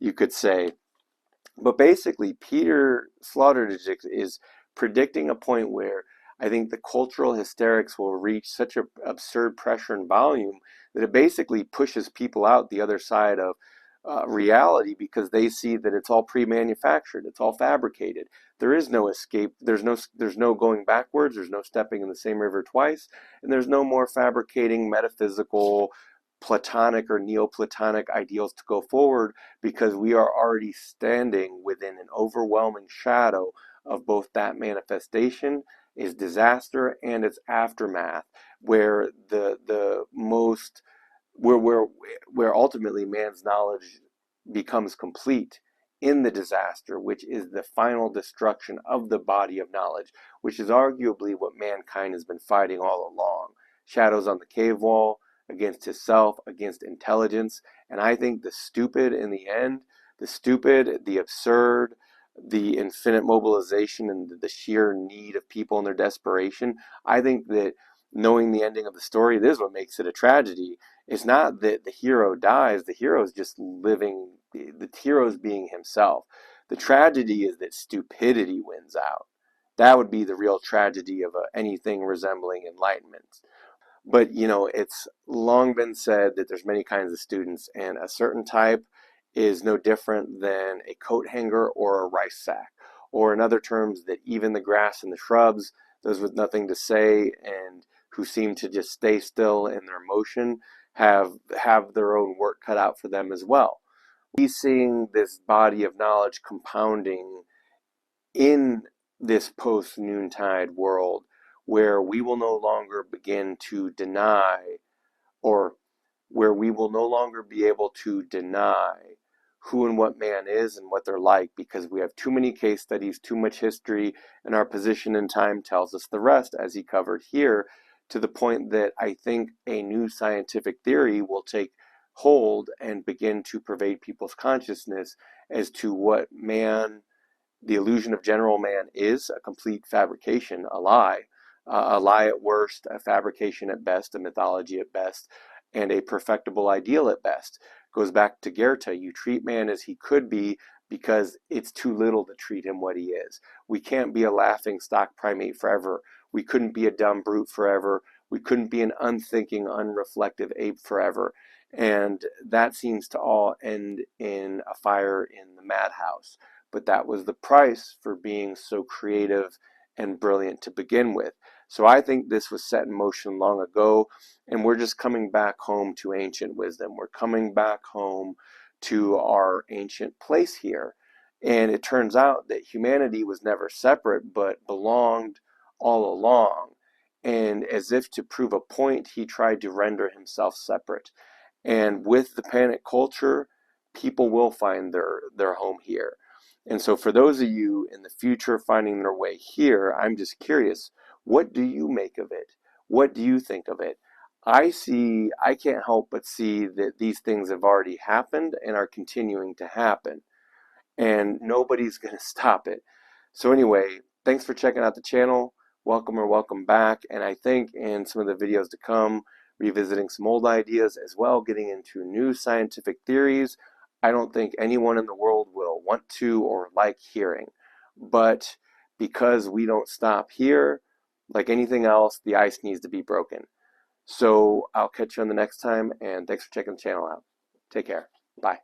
you could say. But basically, Peter Sloterdijk is predicting a point where I think the cultural hysterics will reach such an absurd pressure and volume that it basically pushes people out the other side of reality, because they see that it's all pre-manufactured, it's all fabricated. There is no escape. There's no going backwards. There's no stepping in the same river twice, and there's no more fabricating metaphysical, Platonic or Neoplatonic ideals to go forward, because we are already standing within an overwhelming shadow of both that manifestation, is disaster, and its aftermath, where the most where ultimately man's knowledge becomes complete in the disaster, which is the final destruction of the body of knowledge, which is arguably what mankind has been fighting all along. Shadows on the cave wall, against himself, against intelligence. And I think the stupid in the end, the stupid, the absurd, the infinite mobilization, and the sheer need of people and their desperation, I think that knowing the ending of the story, this is what makes it a tragedy. It's not that the hero dies, the hero is just living, the hero is being himself. The tragedy is that stupidity wins out. That would be the real tragedy of anything resembling enlightenment. But it's long been said that there's many kinds of students, and a certain type is no different than a coat hanger or a rice sack, or in other terms, that even the grass and the shrubs, those with nothing to say and who seem to just stay still in their motion, have their own work cut out for them as well. We seeing this body of knowledge compounding in this post-noontide world, where we will no longer begin to deny, or where we will no longer be able to deny who and what man is and what they're like, because we have too many case studies, too much history, and our position in time tells us the rest, as he covered here, to the point that I think a new scientific theory will take hold and begin to pervade people's consciousness as to what man, the illusion of general man, is: a complete fabrication, a lie at worst, a fabrication at best, a mythology at best, and a perfectible ideal at best. Goes back to Goethe: you treat man as he could be because it's too little to treat him what he is. We can't be a laughing stock primate forever. We couldn't be a dumb brute forever. We couldn't be an unthinking, unreflective ape forever. And that seems to all end in a fire in the madhouse. But that was the price for being so creative and brilliant to begin with. So I think this was set in motion long ago, and we're just coming back home to ancient wisdom. We're coming back home to our ancient place here. And it turns out that humanity was never separate, but belonged all along. And as if to prove a point, he tried to render himself separate. And with the panic culture, people will find their home here. And so for those of you in the future finding their way here, I'm just curious, what do you make of it? What do you think of it? I can't help but see that these things have already happened and are continuing to happen, and nobody's going to stop it. So anyway, thanks for checking out the channel. Welcome or welcome back. And I think in some of the videos to come, revisiting some old ideas as well, getting into new scientific theories, I don't think anyone in the world will want to or like hearing. But because we don't stop here, like anything else, the ice needs to be broken. So I'll catch you on the next time, and thanks for checking the channel out. Take care. Bye.